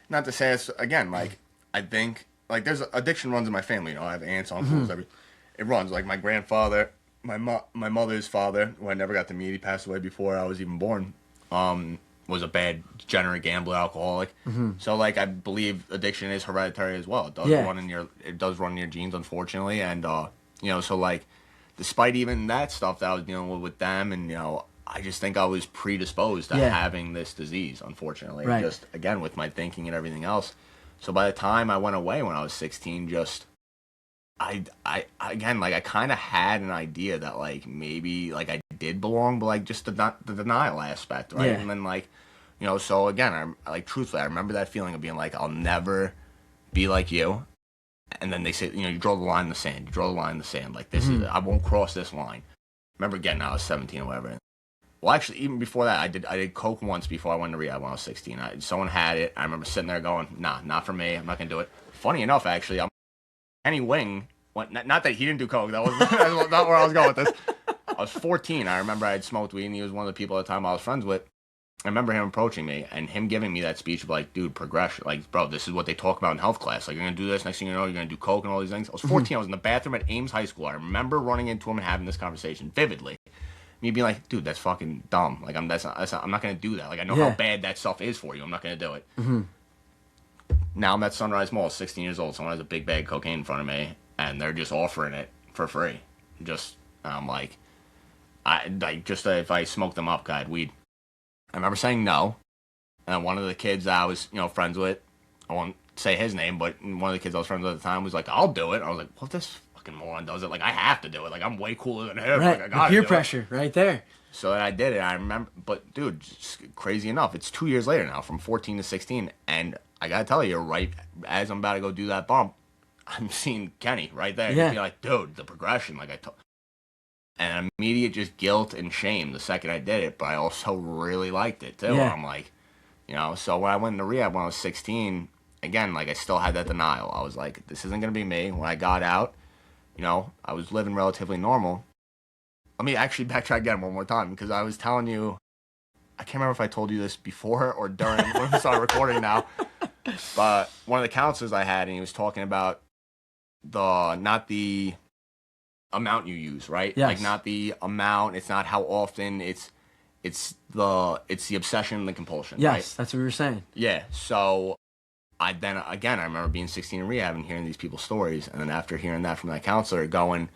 not to say it's again like I think like there's addiction runs in my family. I have aunts, uncles, it runs. Like my grandfather, my mother's father, who I never got to meet, he passed away before I was even born. was a bad degenerate gambler, alcoholic. So like I believe addiction is hereditary as well. It does run in your genes, unfortunately, and so like despite even that stuff that I was dealing with them, and I just think I was predisposed to having this disease, unfortunately, just again with my thinking and everything else. So by the time I went away when I was 16, just I again, like I kind of had an idea that like maybe like I did belong, but like just the denial aspect, right? And then like, so again, I like truthfully, I remember that feeling of being like, I'll never be like you. And then they say, you draw the line in the sand. You draw the line in the sand. Like this is, I won't cross this line. Remember again, I was 17 or whatever. Well, actually, even before that, I did coke once before I went to rehab when I was 16. Someone had it. I remember sitting there going, nah, not for me. I'm not gonna do it. Funny enough, actually, Kenny Wing. Not that he didn't do coke. That was not where I was going with this. I was 14. I remember I had smoked weed, and he was one of the people at the time I was friends with. I remember him approaching me and him giving me that speech of like, dude, progression. Like, bro, this is what they talk about in health class. Like, you're going to do this. Next thing you know, you're going to do coke and all these things. I was 14. I was in the bathroom at Ames High School. I remember running into him and having this conversation vividly. Me being like, dude, that's fucking dumb. Like, I'm not going to do that. Like, I know how bad that stuff is for you. I'm not going to do it. Now I'm at Sunrise Mall, 16 years old. Someone has a big bag of cocaine in front of me and they're just offering it for free. I'm like, if I smoked them up, I had weed. I remember saying no, and one of the kids that I was, friends with, I won't say his name, but one of the kids I was friends with at the time was like, I'll do it. I was like, well, this fucking moron does it. Like, I have to do it. Like, I'm way cooler than him. Right, like, I gotta peer do pressure, right there. So I did it. I remember, but dude, crazy enough, it's 2 years later now, from 14 to 16, and I gotta tell you, right as I'm about to go do that bump, I'm seeing Kenny right there. Yeah. You'd be like, dude, the progression, like and immediate just guilt and shame the second I did it, but I also really liked it too. Yeah. I'm like, so when I went into rehab when I was 16, again, like I still had that denial. I was like, this isn't going to be me. When I got out, I was living relatively normal. Let me actually backtrack again one more time because I was telling you, I can't remember if I told you this before or during when we started recording now, but one of the counselors I had, and he was talking about not the amount you use, right? Yes. Like not the amount, it's not how often, it's the obsession and the compulsion. Yes, right? That's what we were saying. Yeah. So I remember being 16 in rehab and hearing these people's stories, and then after hearing that from that counselor, going,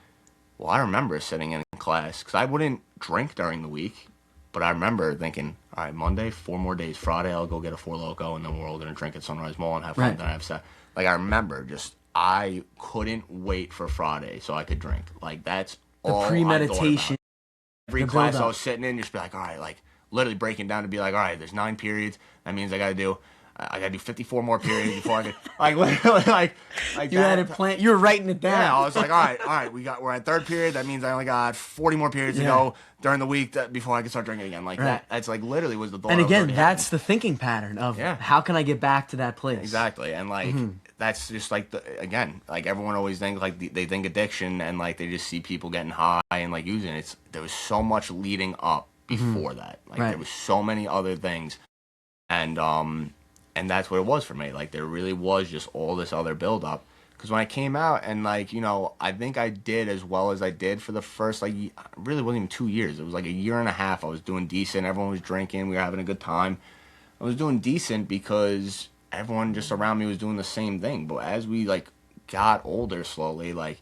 well, I remember sitting in class because I wouldn't drink during the week, but I remember thinking, all right, Monday, 4 more days. Friday, I'll go get a Four Loko, and then we're all gonna drink at Sunrise Mall and have fun. Right. Then I have sex. Like I remember just. I couldn't wait for Friday so I could drink. Like, that's all premeditation. Every class I was sitting in, just be like, all right, like, literally breaking down to be like, all right, there's 9 periods. That means I got to do 54 more periods before I could, like, literally, like you that. Had a plan. You were writing it down. Yeah, I was like, all right, we're at 3rd period. That means I only got 40 more periods to go during the week before I can start drinking again. Like, that's like literally was the thought. And again, that's the thinking pattern of how can I get back to that place? Exactly. And like, that's just like like everyone always thinks like they think addiction and like they just see people getting high and like using it. There was so much leading up before that. Like there was so many other things, and that's what it was for me. Like there really was just all this other build up. Because when I came out and like I think I did as well as I did for the first like really wasn't even 2 years. It was like a year and a half. I was doing decent. Everyone was drinking. We were having a good time. I was doing decent because everyone just around me was doing the same thing. But as we like got older slowly, like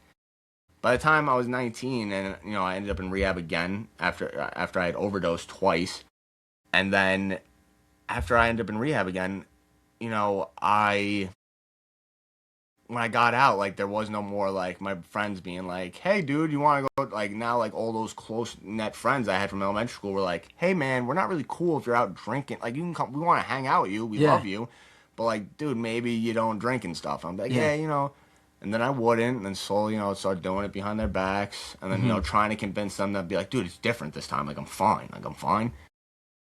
by the time I was 19 and I ended up in rehab again after I had overdosed twice, and then after I ended up in rehab again, when I got out, like there was no more like my friends being like, hey dude, you want to go? Like now, like all those close net friends I had from elementary school were like, hey man, we're not really cool if you're out drinking. Like you can come, we want to hang out with you, we love you. But like, dude, maybe you don't drink and stuff. I'm like, yeah. And then I wouldn't, and then slowly, start doing it behind their backs, and then trying to convince them to be like, dude, it's different this time. Like I'm fine. I'd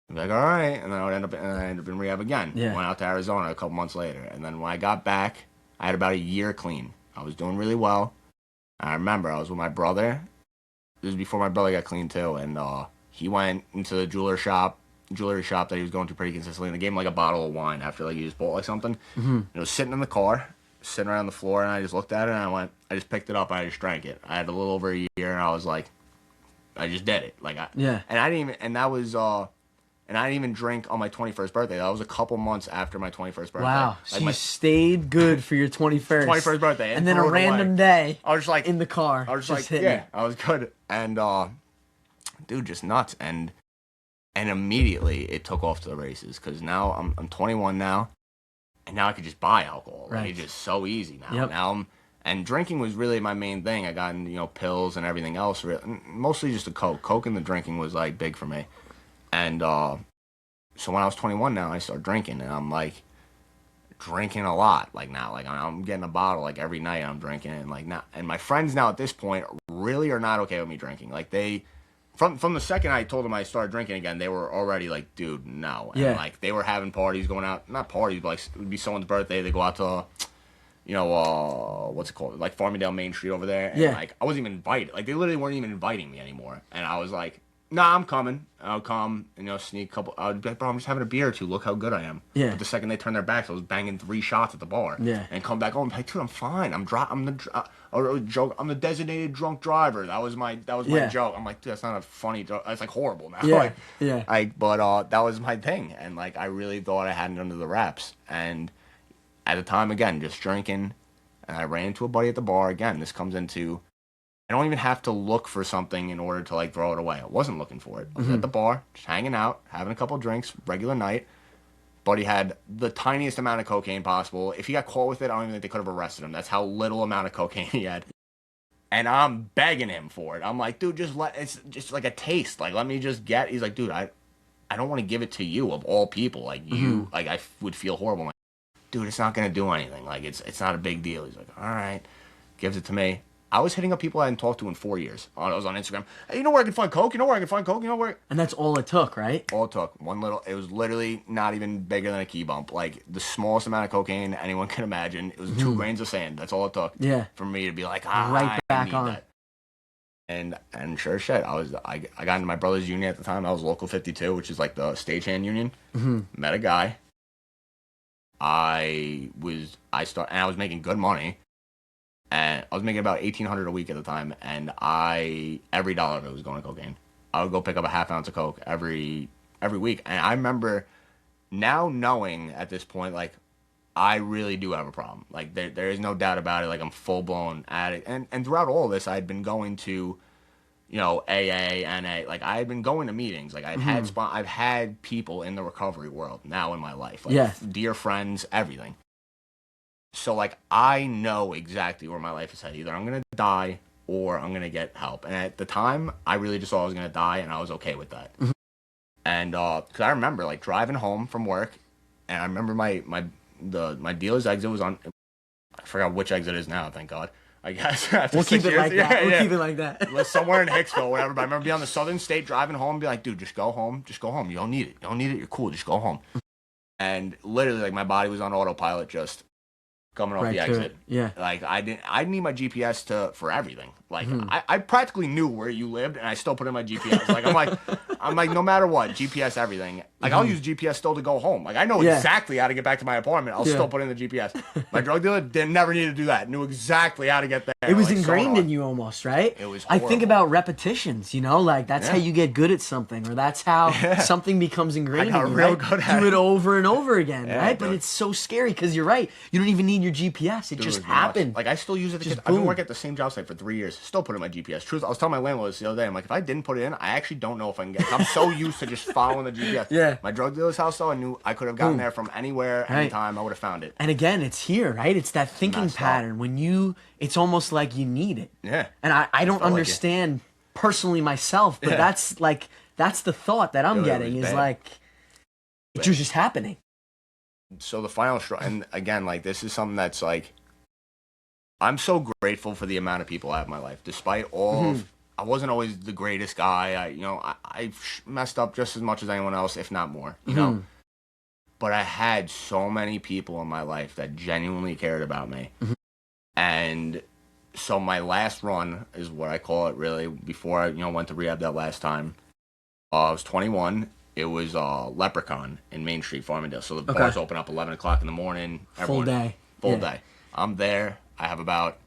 be like, all right, and then I would end up in rehab again. Yeah. Went out to Arizona a couple months later, and then when I got back, I had about a year clean. I was doing really well. I remember I was with my brother. This was before my brother got clean too, and he went into the jewelry shop that he was going to pretty consistently, and they gave him like a bottle of wine after like he just bought like something. And it was sitting in the car, sitting around the floor, and I just looked at it and I just picked it up and I just drank it. I had a little over a year, and I was like, I just did it. Like and I didn't even, and that was And I didn't even drink on my 21st birthday. That was a couple months after my 21st birthday. Wow. Like So you stayed good for your 21st. 21st birthday. And then a random day I was just like, in the car. I was just like, yeah, I was good. And, dude, just nuts. And immediately it took off to the races because now I'm 21 now. And now I could just buy alcohol. Right. Like, it's just so easy now. Yep. Now and drinking was really my main thing. I got in, pills and everything else. Mostly just the Coke. Coke and the drinking was like big for me. And so when I was 21 now, I started drinking, and I'm like drinking a lot. Like now, like I'm getting a bottle like every night. I'm drinking, and like now, and my friends now at this point really are not okay with me drinking. Like they, from the second I told them I started drinking again, they were already like, dude, no. And like they were having parties, going out, not parties, but like it would be someone's birthday. They go out to, what's it called? Like Farmingdale Main Street over there. And like I wasn't even invited. Like they literally weren't even inviting me anymore. And I was like, nah, I'm coming. I'll come and sneak a couple. I'd be like, bro, I'm just having a beer or two. Look how good I am. Yeah. But the second they turn their backs, I was banging 3 shots at the bar. Yeah. And come back home. I'm like, dude, I'm fine. I'm the designated drunk driver. That was my joke. I'm like, dude, that's not a funny joke. That's like horrible now. Yeah. But that was my thing, and like I really thought I had it under the wraps. And at the time, again, just drinking, and I ran into a buddy at the bar. Again, this comes into, I don't even have to look for something in order to like throw it away. I wasn't looking for it. I was at the bar, just hanging out, having a couple drinks, regular night. Buddy had the tiniest amount of cocaine possible. If he got caught with it, I don't even think they could have arrested him. That's how little amount of cocaine he had. And I'm begging him for it. I'm like, dude, it's just like a taste. Like, let me just get. He's like, dude, I don't want to give it to you of all people. Like you, like I would feel horrible. I'm like, dude, it's not gonna do anything. Like it's not a big deal. He's like, all right, gives it to me. I was hitting up people I hadn't talked to in 4 years. I was on Instagram. Hey, you know where I can find coke? You know where I can find coke? You know where? And that's all it took, right? All it took. It was literally not even bigger than a key bump. Like the smallest amount of cocaine anyone can imagine. It was 2 grains of sand. That's all it took. Yeah. For me to be like, right back on. That. And sure as shit, I got into my brother's union at the time. I was local 52, which is like the stagehand union. Met a guy. I was making good money. And I was making about $1,800 a week at the time, and every dollar of it was going to cocaine. I would go pick up a half ounce of coke every week, and I remember now knowing at this point, like, I really do have a problem. Like, there is no doubt about it. Like, I'm full blown addict, and throughout all this, I'd been going to, AA, NA. Like, I had been going to meetings. Like, I've had people in the recovery world now in my life, like dear friends, everything. So, like, I know exactly where my life is headed. Either I'm going to die or I'm going to get help. And at the time, I really just thought I was going to die, and I was okay with that. And because I remember, like, driving home from work, and I remember my dealer's exit was on, I forgot which exit it is now, thank God. I guess after we'll keep it like that. We'll keep it like that. Somewhere in Hicksville, whatever. But I remember being on the Southern State, driving home, and be like, dude, just go home. Just go home. You don't need it. You don't need it. You're cool. Just go home. And literally, like, my body was on autopilot, just coming off the exit. Yeah. Like, I didn't need my GPS for everything. Like, I practically knew where you lived, and I still put in my GPS. Like, I'm like, no matter what, GPS everything. Like, I'll use GPS still to go home. Like, I know exactly how to get back to my apartment. I'll still put in the GPS. My drug dealer never needed to do that. Knew exactly how to get there. It was like, ingrained in you almost, right? It was horrible. I think about repetitions, like that's how you get good at something, or that's how something becomes ingrained in you, right? Good at do it over and over again, right? But it's so scary because you're right. You don't even need your GPS. It just happened. Like, I still use it. I've been working at the same job site for 3 years. Still put in my GPS. Truth, I was telling my landlord this the other day. I'm like, if I didn't put it in, I actually don't know if I can get. I'm so used to just following the GPS. Yeah. My drug dealer's house, though, I knew I could have gotten there from anywhere, anytime. I would have found it. And again, it's here, right? It's that thinking pattern when it's almost like you need it. Yeah. And I don't understand personally myself, but that's the thought that I'm getting is like, it's just happening. So the final straw, and again, like, this is something that's like, I'm so grateful for the amount of people I have in my life, despite all of, I wasn't always the greatest guy. I messed up just as much as anyone else, if not more, you know. But I had so many people in my life that genuinely cared about me. And so my last run is what I call it, really, before I, went to rehab that last time. I was 21. It was Leprechaun in Main Street, Farmingdale. So the bars open up 11 o'clock in the morning. Full day. Full day. I'm there. I have about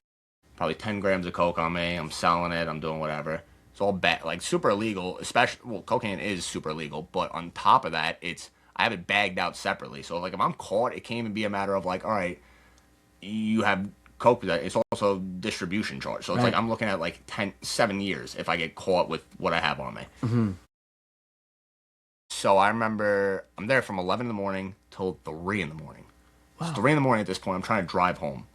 probably 10 grams of coke on me. I'm selling it. I'm doing whatever. It's all bad, like super illegal. Especially, well, cocaine is super illegal, but on top of that, I have it bagged out separately. So like if I'm caught, it can't even be a matter of like, all right, you have coke. It's also distribution charge. So it's like I'm looking at like 7 years if I get caught with what I have on me. Mm-hmm. So I remember I'm there from 11 in the morning till 3 in the morning. Wow. It's 3 in the morning at this point. I'm trying to drive home.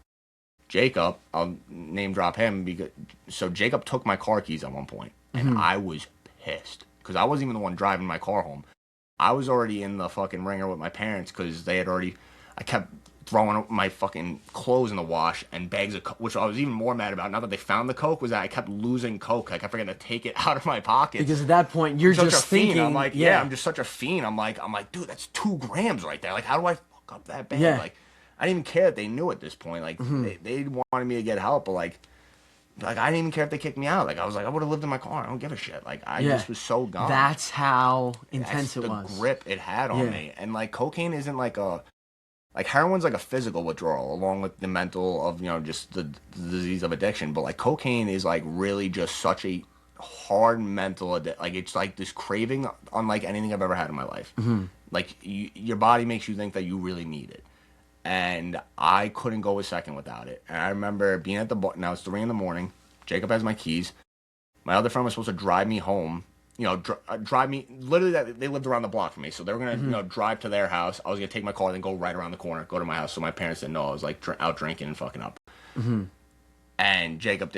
Jacob, I'll name drop him because so Jacob took my car keys at one point, and I was pissed because I wasn't even the one driving my car home. I was already in the fucking ringer with my parents because they had already. I kept throwing my fucking clothes in the wash and bags of coke, which I was even more mad about. Now that they found the coke, was that I kept losing coke. I kept forgetting to take it out of my pocket. Because at that point, you're just thinking. I'm like, yeah, I'm just such a fiend. I'm like, dude, that's 2 grams right there. Like, how do I fuck up that bad? Yeah. Like, I didn't even care that they knew at this point. Like, they wanted me to get help, but like I didn't even care if they kicked me out. Like, I was like, I would have lived in my car. I don't give a shit. Like, I just was so gone. That's how intense it was. The grip it had on me. And like, cocaine isn't like like heroin's like a physical withdrawal along with the mental of, just the disease of addiction. But like cocaine is like really just such a hard mental like it's like this craving unlike anything I've ever had in my life. Like your body makes you think that you really need it. And I couldn't go a second without it. And I remember being at the bar. Now it's 3 in the morning. Jacob has my keys. My other friend was supposed to drive me home. Drive me. Literally, they lived around the block from me, so they were gonna, drive to their house. I was gonna take my car, then go right around the corner, go to my house. So my parents didn't know I was like out drinking and fucking up. And Jacob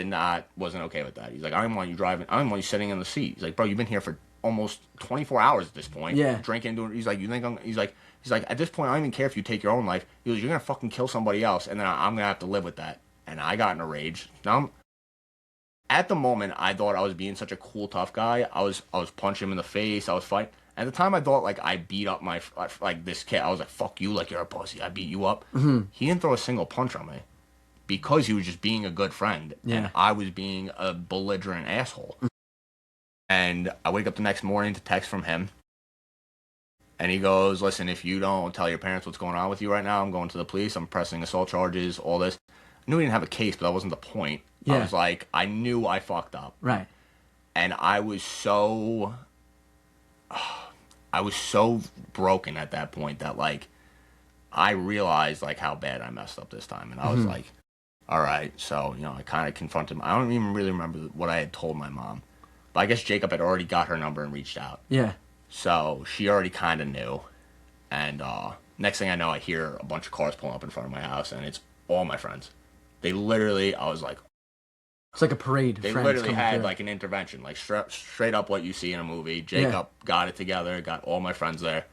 wasn't okay with that. He's like, I don't want you driving. I don't want you sitting in the seat. He's like, bro, you've been here for almost 24 hours at this point. Yeah. Drinking, doing. He's like, you think I'm? He's like, at this point, I don't even care if you take your own life. He goes, you're gonna fucking kill somebody else, and then I'm gonna have to live with that. And I got in a rage. Now, at the moment, I thought I was being such a cool, tough guy. I was punching him in the face. I was fighting. At the time, I thought like I beat up this kid. I was like, fuck you, like you're a pussy. I beat you up. He didn't throw a single punch on me because he was just being a good friend, and I was being a belligerent asshole. And I wake up the next morning to text from him. And he goes, listen, if you don't tell your parents what's going on with you right now, I'm going to the police. I'm pressing assault charges, all this. I knew he didn't have a case, but that wasn't the point. I was like, I knew I fucked up. Right. And I was so broken at that point that, like, I realized, like, how bad I messed up this time. And I was like, all right. So, I kind of confronted him. I don't even really remember what I had told my mom. But I guess Jacob had already got her number and reached out. Yeah. So she already kind of knew. And next thing I know, I hear a bunch of cars pulling up in front of my house, and it's all my friends. They literally, I was like... It's like a parade. They literally had like an intervention, like straight up what you see in a movie. Jacob got it together, got all my friends there.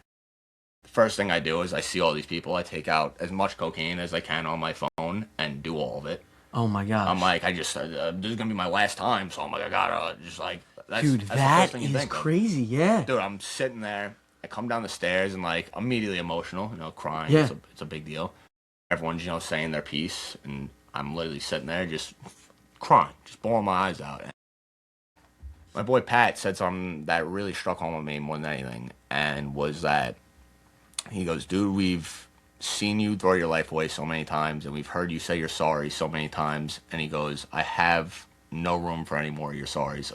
The first thing I do is I see all these people. I take out as much cocaine as I can on my phone and do all of it. Oh my gosh. I'm like, this is going to be my last time. So I'm like, I gotta just like... Dude, that is crazy, yeah. Dude, I'm sitting there. I come down the stairs and, like, immediately emotional, crying. Yeah. It's a big deal. Everyone's, saying their piece, and I'm literally sitting there just crying, just bawling my eyes out. My boy Pat said something that really struck home with me more than anything, and was that he goes, dude, we've seen you throw your life away so many times, and we've heard you say you're sorry so many times, and he goes, I have no room for any more of your sorries.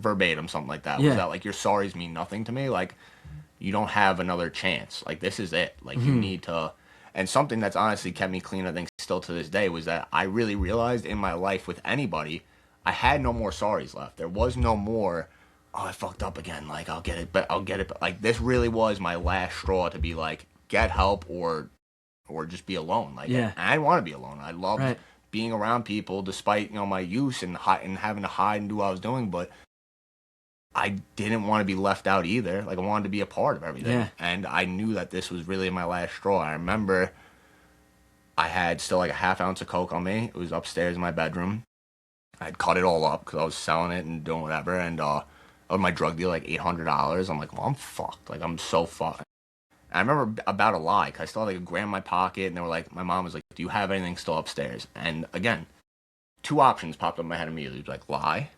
Verbatim, something like that. Was that like, your sorries mean nothing to me? Like, you don't have another chance. Like, this is it. Like, you need to... And something that's honestly kept me clean, I think, still to this day, was that I really realized in my life with anybody, I had no more sorries left. There was no more, oh, I fucked up again. Like, I'll get it. But like, this really was my last straw to be like, get help or just be alone. Like, I didn't want to be alone. I loved being around people despite, my use and having to hide and do what I was doing. But I didn't want to be left out either. Like, I wanted to be a part of everything. Yeah. And I knew that this was really my last straw. I remember I had still like a half ounce of coke on me. It was upstairs in my bedroom. I'd cut it all up because I was selling it and doing whatever. And my drug deal, like $800. I'm like, well, I'm fucked. Like, I'm so fucked. And I remember about a lie, because I still had like a gram in my pocket. And they were like, my mom was like, do you have anything still upstairs? And again, 2 options popped up in my head immediately. It was like, lie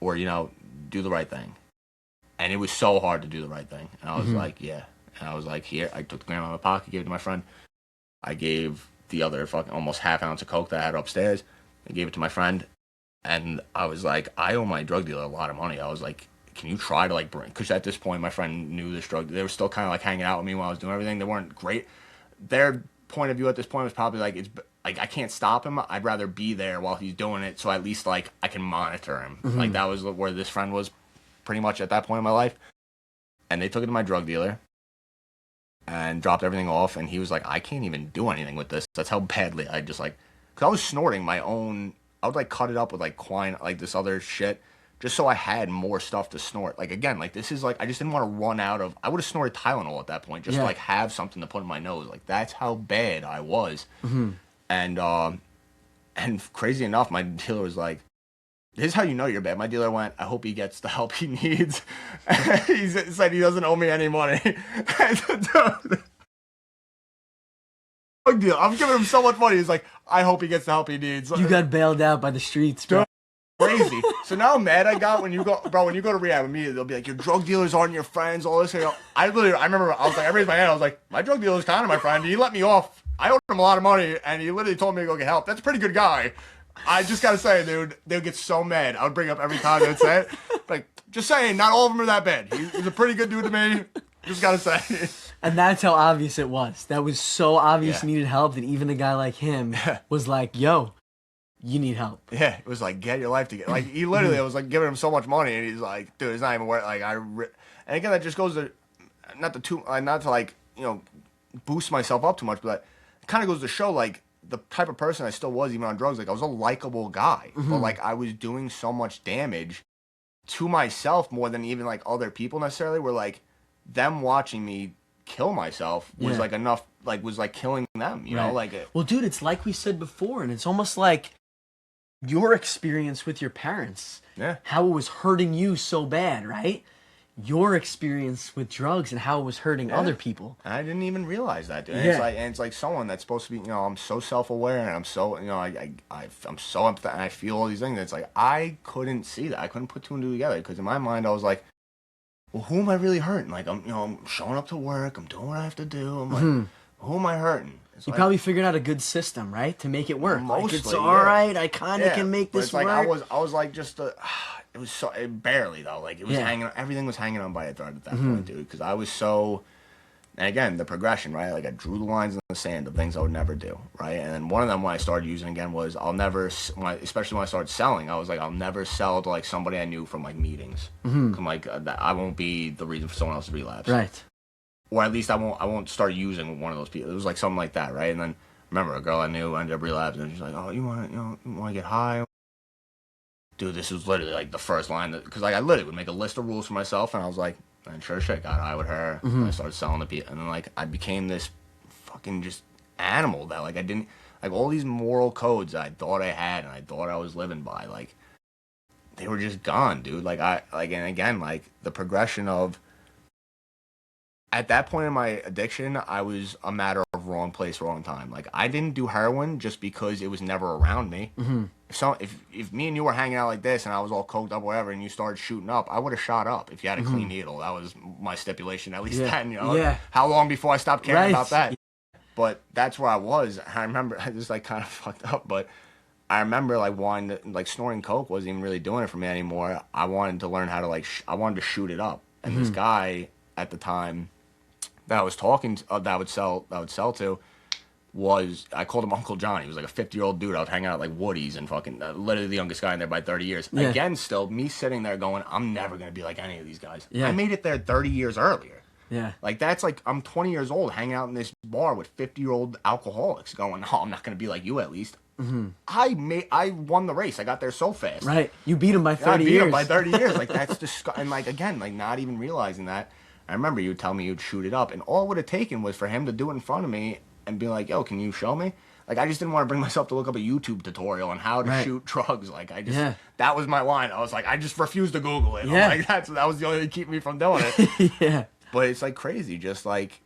or, do the right thing. And it was so hard to do the right thing. And I was like, yeah. And I was like, here. I took the gram out of my pocket, gave it to my friend. I gave the other fucking almost half ounce of coke that I had upstairs. I gave it to my friend. And I was like, I owe my drug dealer a lot of money. I was like, can you try to like bring, because at this point my friend knew this drug, they were still kind of like hanging out with me while I was doing everything. They weren't great. Their point of view at this point was probably like, it's like, I can't stop him. I'd rather be there while he's doing it, so at least like I can monitor him. Like that was where this friend was pretty much at that point in my life. And they took it to my drug dealer and dropped everything off, and he was like, I can't even do anything with this. That's how badly I just like, because I was snorting my own, I would like cut it up with like quine, like this other shit, just so I had more stuff to snort. Like again, like this is like, I just didn't want to run out of, I would have snorted Tylenol at that point just to like have something to put in my nose. Like that's how bad I was. And crazy enough, my dealer was like, this is how you know you're bad. My dealer went, I hope he gets the help he needs. He said he doesn't owe me any money. I'm giving him so much money. He's like, I hope he gets the help he needs. You got bailed out by the streets, bro. Crazy. So now mad I got when you go to rehab immediately, they'll be like, your drug dealers aren't your friends, all this. I remember, I was like, I raised my hand. I was like, my drug dealer's kind of my friend. He let me off. I owed him a lot of money, and he literally told me to go get help. That's a pretty good guy. I just gotta say, dude, they'll get so mad. I would bring up every time they would say it. Like, just saying, not all of them are that bad. He's a pretty good dude to me. Just gotta say. And that's how obvious it was. That was so obvious he needed help that even a guy like him was like, yo, you need help. Yeah, it was like, get your life together. Like, he literally was like giving him so much money, and he's like, dude, it's not even worth it. Like, and again, that just goes to, not to like, you know, boost myself up too much, but it kind of goes to show, like, the type of person I still was, even on drugs. Like, I was a likable guy, but like I was doing so much damage to myself more than even like other people necessarily. Were like, them watching me kill myself was like enough, like was like killing them, you know? Like, well, dude, it's like we said before, and it's almost like your experience with your parents, how it was hurting you so bad, right? Your experience with drugs and how it was hurting other people. I didn't even realize that, dude. And it's like someone that's supposed to be, you know, I'm so self-aware, and I'm so, you know, I'm so empathetic, and I feel all these things. It's like, I couldn't see that. I couldn't put two and two together, because in my mind, I was like, well, who am I really hurting? Like, I'm showing up to work, I'm doing what I have to do. I'm like, who am I hurting? You probably figured out a good system, right, to make it work. Mostly, like, it's all right. I kind of can make this work. I was like just it was so barely though. Like it was hanging. Everything was hanging on by a thread at that point, dude. Because I was so. And again, the progression, right? Like I drew the lines in the sand of things I would never do, right? And then one of them, when I started using again, was I'll never, especially when I started selling, I was like, I'll never sell to like somebody I knew from like meetings. I'm like, I won't be the reason for someone else's relapse, right? Or at least I won't start using one of those people. It was like something like that, right? And then remember, a girl I knew ended up relapsing, and she's like, "Oh, you want to get high?" Dude, this was literally like the first line, because like I literally would make a list of rules for myself, and I was like, and sure shit, got high with her. And I started selling to people, and then like I became this fucking just animal that like I didn't, like all these moral codes that I thought I had and I thought I was living by, like they were just gone, dude. Like and again, like the progression of. At that point in my addiction, I was a matter of wrong place, wrong time. Like I didn't do heroin just because it was never around me. If me and you were hanging out like this and I was all coked up, or whatever, and you started shooting up, I would have shot up if you had a clean needle. That was my stipulation, at least then. You know, how long before I stopped caring about that? But that's where I was. I remember I just like kind of fucked up, but I remember like wanting to, like snorting coke wasn't even really doing it for me anymore. I wanted to learn how to like I wanted to shoot it up, and this guy at the time that I was talking to, that I would sell to, was, I called him Uncle Johnny. He was like a 50-year-old dude. I was hanging out at like Woody's and fucking literally the youngest guy in there by 30 years. Again, still me sitting there going, I'm never gonna be like any of these guys. I made it there 30 years earlier. Like that's like I'm 20 years old hanging out in this bar with 50-year-old alcoholics going, oh, I'm not gonna be like you at least. I won the race. I got there so fast. Right. You beat him by 30 years. I beat him by 30 years. Like that's disgusting. And like again, like not even realizing that. I remember you would tell me you'd shoot it up, and all it would have taken was for him to do it in front of me and be like, yo, can you show me? Like, I just didn't want to bring myself to look up a YouTube tutorial on how to shoot drugs. Like, I just, that was my line. I was like, I just refused to Google it. Like, that was the only thing keeping me from doing it. But it's like crazy. Just like,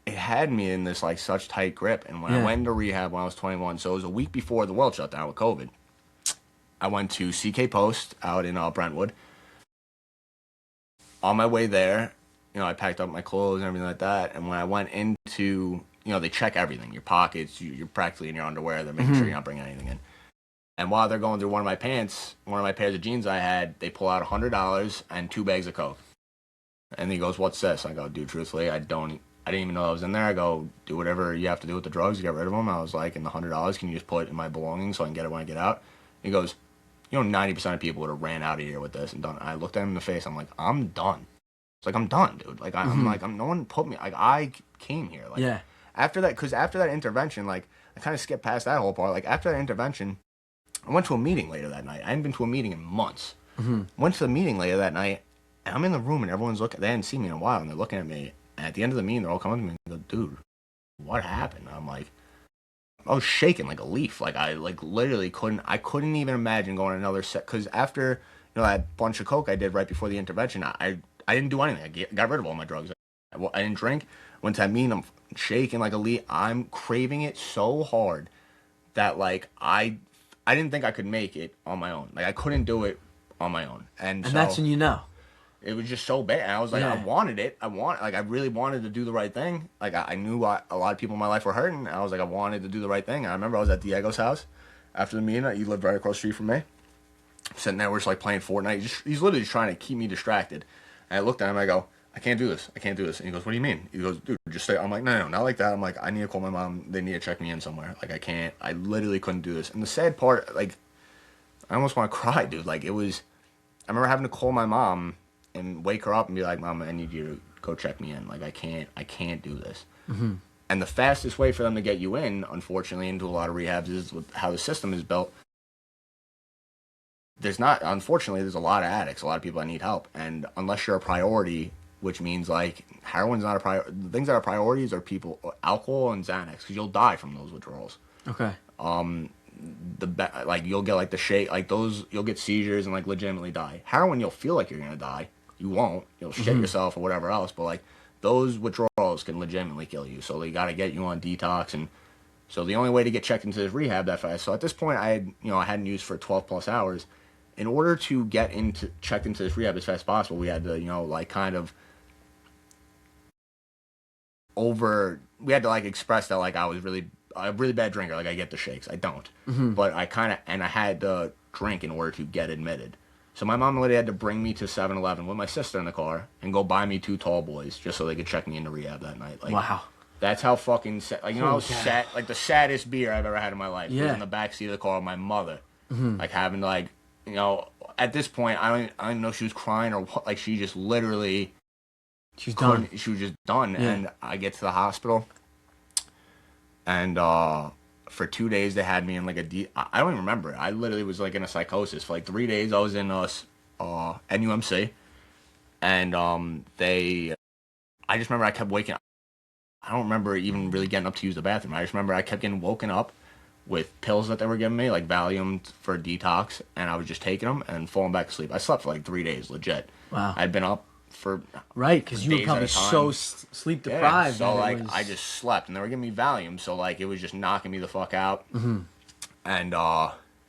it had me in this like such tight grip. And when I went into rehab when I was 21, so it was a week before the world shut down with COVID, I went to CK Post out in Brentwood. On my way there, you know, I packed up my clothes and everything like that. And when I went into, you know, they check everything, your pockets, you're practically in your underwear. They're making sure you're not bringing anything in. And while they're going through one of my pants, one of my pairs of jeans I had, they pull out $100 and 2 bags of coke. And he goes, "What's this?" I go, "Dude, truthfully, I didn't even know I was in there." I go, "Do whatever you have to do with the drugs, get rid of them." I was like, "And the $100, can you just put it in my belongings so I can get it when I get out?" He goes, 90% of people would have ran out of here with this and done it. I looked at him in the face. I'm like, "I'm done." It's like, "I'm done, dude." Like, I'm like, no one put me, like, I came here. Like, yeah. After that, because after that intervention, like, I kind of skipped past that whole part. Like, after that intervention, I went to a meeting later that night. I hadn't been to a meeting in months. Went to the meeting later that night, and I'm in the room, and everyone's looking. They hadn't seen me in a while, and they're looking at me. And at the end of the meeting, they're all coming to me and go, "Dude, what happened?" I'm like, I was shaking like a leaf. Like, I literally couldn't even imagine going another set. Because after, that bunch of coke I did right before the intervention, I didn't do anything. I got rid of all my drugs. I didn't drink. Went to that meeting, I'm shaking like a leaf. I'm craving it so hard that, like, I didn't think I could make it on my own. Like, I couldn't do it on my own. And so that's when you know. it was just so bad. And I was like, Yeah. I wanted it. I really wanted to do the right thing. Like, I knew a lot of people in my life were hurting. And I was like, I wanted to do the right thing. And I remember I was at Diego's house after the meeting. He lived right across the street from me. Sitting there, we're just like playing Fortnite. He's literally just trying to keep me distracted. And I looked at him, I go, "I can't do this. I can't do this." And he goes, "What do you mean?" He goes, "Dude, just stay." I'm like, no, not like that. I'm like, I need to call my mom. They need to check me in somewhere. Like, I can't. I literally couldn't do this. And the sad part, like, I almost want to cry, dude. Like, I remember having to call my mom and wake her up and be like, "Mom, I need you to go check me in. Like, I can't do this." And the fastest way for them to get you in, unfortunately, into a lot of rehabs is with how the system is built. Unfortunately, there's a lot of addicts, a lot of people that need help. And unless you're a priority, which means, like, heroin's not a priority. The things that are priorities are alcohol and Xanax, because you'll die from those withdrawals. Okay. Like, you'll get, like, the shake, like, those, you'll get seizures and, like, legitimately die. Heroin, you'll feel like you're gonna die. You won't. You'll shit yourself or whatever else. But, like, those withdrawals can legitimately kill you. So they gotta get you on detox. And so the only way to get checked into this rehab that fast. So at this point, I hadn't used for 12 plus hours. In order to get checked into this rehab as fast as possible, we had to, like, kind of we had to, like, express that, like, I was a really bad drinker. Like, I get the shakes. I don't. But I had to drink in order to get admitted. So my mom literally had to bring me to 7-Eleven with my sister in the car and go buy me 2 tall boys just so they could check me into rehab that night. Like, wow. That's how fucking sad. Like, how sad, like, the saddest beer I've ever had in my life was in the backseat of the car with my mother. Like, having to, like, at this point, I don't know if she was crying or what. Like, she just literally, she was done. She was just done. Yeah. And I get to the hospital, and for 2 days they had me in, like, I don't even remember it. I literally was, like, in a psychosis for like 3 days. I was in NUMC, and I just remember I kept waking up. I don't remember even really getting up to use the bathroom. I just remember I kept getting woken up with pills that they were giving me, like Valium for detox, and I was just taking them and falling back to sleep. I slept for like 3 days, legit. Wow. I'd been up for because you were probably so sleep deprived. So, like, I just slept, and they were giving me Valium, so, like, it was just knocking me the fuck out. And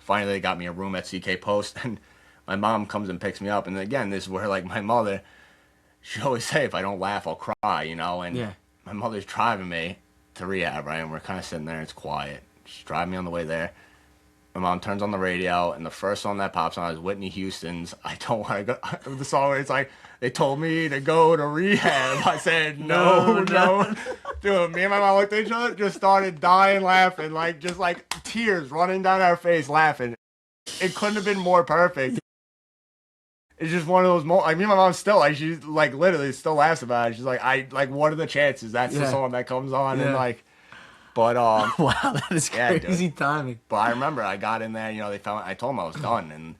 finally they got me a room at CK Post, and my mom comes and picks me up. And again, this is where, like, my mother, she always say, if I don't laugh, I'll cry, and my mother's driving me to rehab, right? And we're kind of sitting there, and it's quiet. She's driving me on the way there. My mom turns on the radio, and the first song that pops on is Whitney Houston's "I Don't Want to Go." The song where it's like, "They told me to go to rehab." I said, no. Dude, me and my mom looked at each other, just started dying laughing, like, just, like, tears running down our face laughing. It couldn't have been more perfect. It's just one of those moments. Like, me and my mom still, like, she's, like, literally still laughs about it. She's like, what are the chances that's the song that comes on? And, like, but wow, that is crazy timing. But I remember I got in there, I told them I was done, and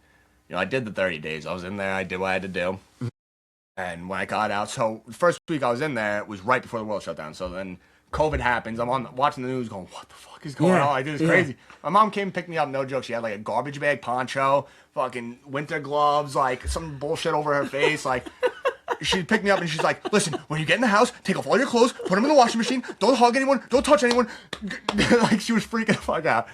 I did the 30 days. I was in there, I did what I had to do. And when I got out, so the first week I was in there, it was right before the world shut down. So then COVID happens. I'm watching the news going, what the fuck is going on? Like, this is crazy. My mom came and picked me up, no joke. She had, like, a garbage bag poncho, fucking winter gloves, like, some bullshit over her face, like. She picked me up and she's like, "Listen, when you get in the house, take off all your clothes, put them in the washing machine, don't hug anyone, don't touch anyone." Like, she was freaking the fuck out.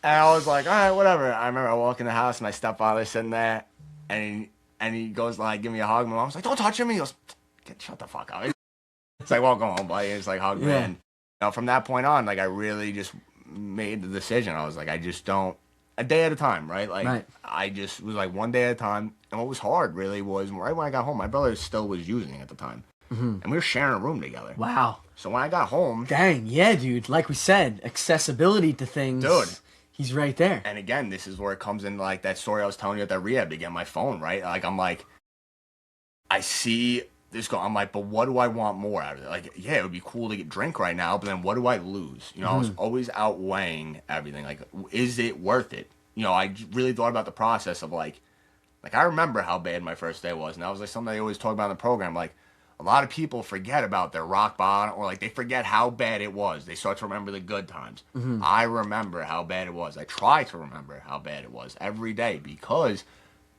And I was like, all right, whatever. I remember I walk in the house and my stepfather's sitting there, and he goes, like, give me a hug. My mom's like, "Don't touch him." He goes, "Shut the fuck up." It's like, welcome home, buddy. It's like, hug me. And from that point on, like, I really just made the decision. I was like, I just don't. a day at a time, right? Like, Right. I just was like one day at a time. And what was hard really was right when I got home, my brother still was using at the time. And we were sharing a room together. Wow. So when I got home. Dang, yeah, dude. Like we said, accessibility to things. Dude. He's right there. And again, this is where it comes in, like that story I was telling you at that rehab to get my phone, right? Like, I'm like, I see this go. I'm like, but what do I want more out of it? Like, yeah, it would be cool to get drink right now, but then what do I lose? You know, I was always outweighing everything. Like, is it worth it? You know, I really thought about the process of like I remember how bad my first day was, and that was like something they always talk about in the program. Like, a lot of people forget about their rock bottom, or like they forget how bad it was. They start to remember the good times. I remember how bad it was. I try to remember how bad it was every day because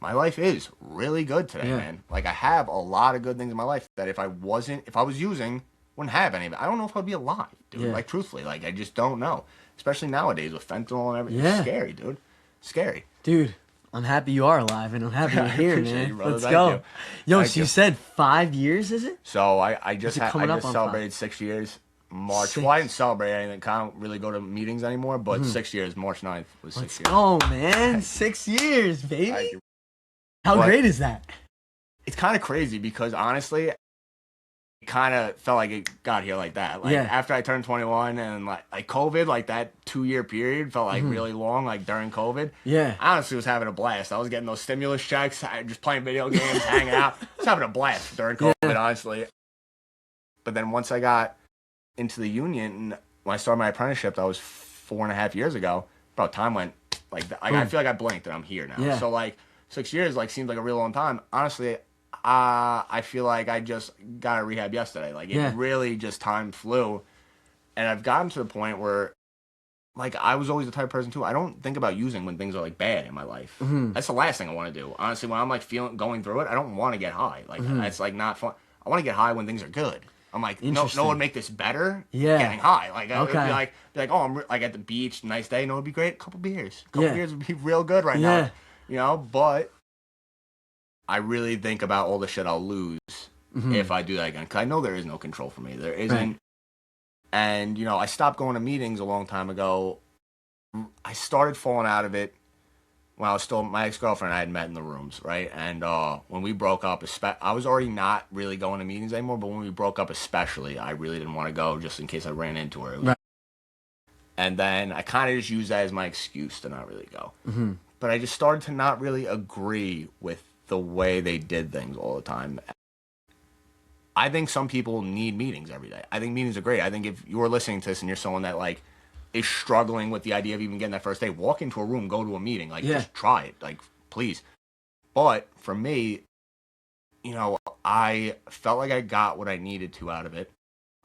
my life is really good today, man. Like, I have a lot of good things in my life that if I was using, wouldn't have any of it. I don't know if I'd be alive, dude. Like, truthfully, like, I just don't know. Especially nowadays with fentanyl and everything. It's scary, dude. Scary. Dude, I'm happy you are alive, and I'm happy you're here, man. You, Let's Thank go. You. Yo, Thank so you said 5 years, is it? So I just celebrated 5? 6 years. March. Well, I didn't celebrate anything. Kind of really go to meetings anymore, but 6 years. March 9th was 6 years. Oh, man. 6 years, baby. How But great is that? It's kind of crazy because honestly, it kind of felt like it got here like that. Like after I turned 21 and like COVID, like that 2-year period felt like really long. Like during COVID, I honestly was having a blast. I was getting those stimulus checks, just playing video games, hanging out. I was having a blast during COVID, honestly. But then once I got into the union, when I started my apprenticeship, that was 4.5 years ago. Bro, time went like I feel like I blinked and I'm here now. So like 6 years like seems like a real long time. Honestly, I feel like I just got a rehab yesterday. Like it really just time flew, and I've gotten to the point where, like, I was always the type of person too. I don't think about using when things are like bad in my life. That's the last thing I want to do. Honestly, when I'm like going through it, I don't want to get high. Like that's like not fun. I want to get high when things are good. I'm like, no one would make this better. Getting high. Like it would be like, oh, I'm like at the beach, nice day. No, it'd be great. A couple beers would be real good right now. You know, but I really think about all the shit I'll lose if I do that again. Because I know there is no control for me. There isn't. Right. And, you know, I stopped going to meetings a long time ago. I started falling out of it when I was still, my ex-girlfriend and I had met in the rooms, right? And when we broke up, I was already not really going to meetings anymore, but when we broke up especially, I really didn't want to go just in case I ran into her. Right. And then I kind of just used that as my excuse to not really go. But I just started to not really agree with the way they did things all the time. I think some people need meetings every day. I think meetings are great. I think if you're listening to this and you're someone that like is struggling with the idea of even getting that first day, walk into a room, go to a meeting, like just try it, like please. But for me, you know, I felt like I got what I needed to out of it.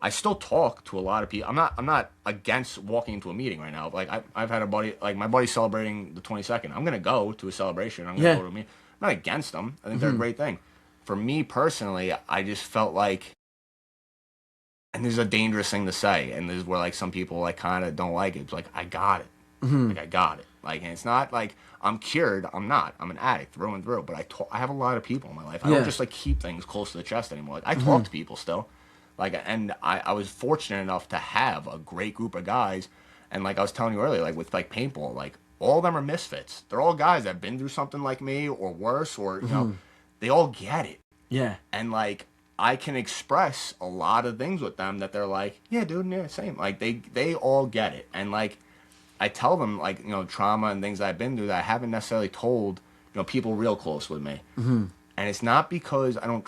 I still talk to a lot of people. I'm not against walking into a meeting right now. Like I've had a buddy, like my buddy's celebrating the 22nd. I'm gonna go to a celebration. I'm gonna go to a meeting. I'm not against them. I think they're a great thing. For me personally, I just felt like, and this is a dangerous thing to say, and this is where like some people like kind of don't like it. It's like I got it, like I got it. Like, and it's not like I'm cured. I'm not. I'm an addict through and through. But I have a lot of people in my life. I don't just like keep things close to the chest anymore. Like, I talk to people still. Like, and I was fortunate enough to have a great group of guys. And like I was telling you earlier, like with like paintball, like all of them are misfits. They're all guys that have been through something like me or worse, or you know, they all get it. Yeah. And like I can express a lot of things with them that they're like, yeah, dude, yeah, same. Like they all get it. And like I tell them like, you know, trauma and things that I've been through that I haven't necessarily told, you know, people real close with me. And it's not because I don't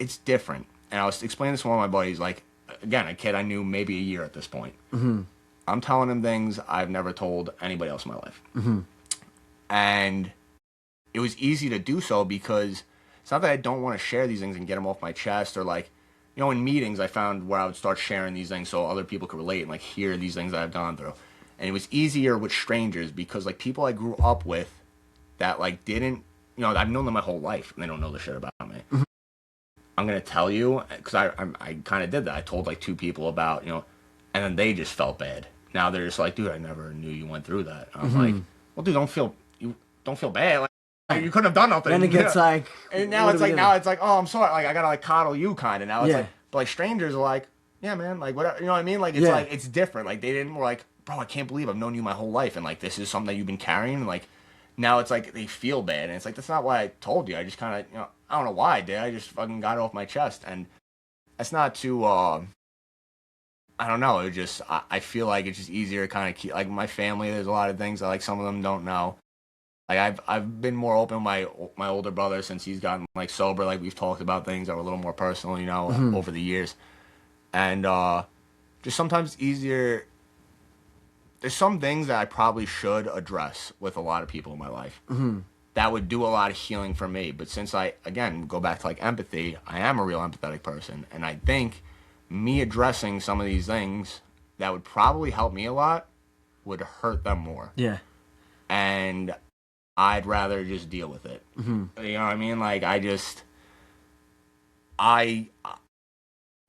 it's different. And I was explaining this to one of my buddies, like, again, a kid I knew maybe a year at this point. I'm telling him things I've never told anybody else in my life. And it was easy to do so because it's not that I don't want to share these things and get them off my chest, or like, you know, in meetings I found where I would start sharing these things so other people could relate and like hear these things that I've gone through. And it was easier with strangers because like people I grew up with that like didn't, you know, I've known them my whole life and they don't know the shit about me. I'm going to tell you, because I kind of did that. I told like 2 people about, you know, and then they just felt bad. Now they're just like, dude, I never knew you went through that. I'm like, well, dude, don't feel bad. Like, you couldn't have done nothing. Then it gets like, and now it's like, oh, I'm sorry. Like, I got to like coddle you kind of now. It's like, but like strangers are like, yeah, man, like whatever, you know what I mean? Like, it's like, it's different. Like, they didn't like, bro, I can't believe I've known you my whole life, and like this is something that you've been carrying, and like now it's like they feel bad, and it's like that's not why I told you. I just kind of, I don't know why I did. I just fucking got it off my chest, and that's not too. I don't know. It just I feel like it's just easier to kind of keep like my family. There's a lot of things that like some of them don't know. Like I've been more open with my older brother since he's gotten like sober. Like we've talked about things that were a little more personal, over the years, and just sometimes it's easier. There's some things that I probably should address with a lot of people in my life. That would do a lot of healing for me. But since I, again, go back to like empathy, I am a real empathetic person. And I think me addressing some of these things that would probably help me a lot would hurt them more. Yeah. And I'd rather just deal with it. You know what I mean? Like,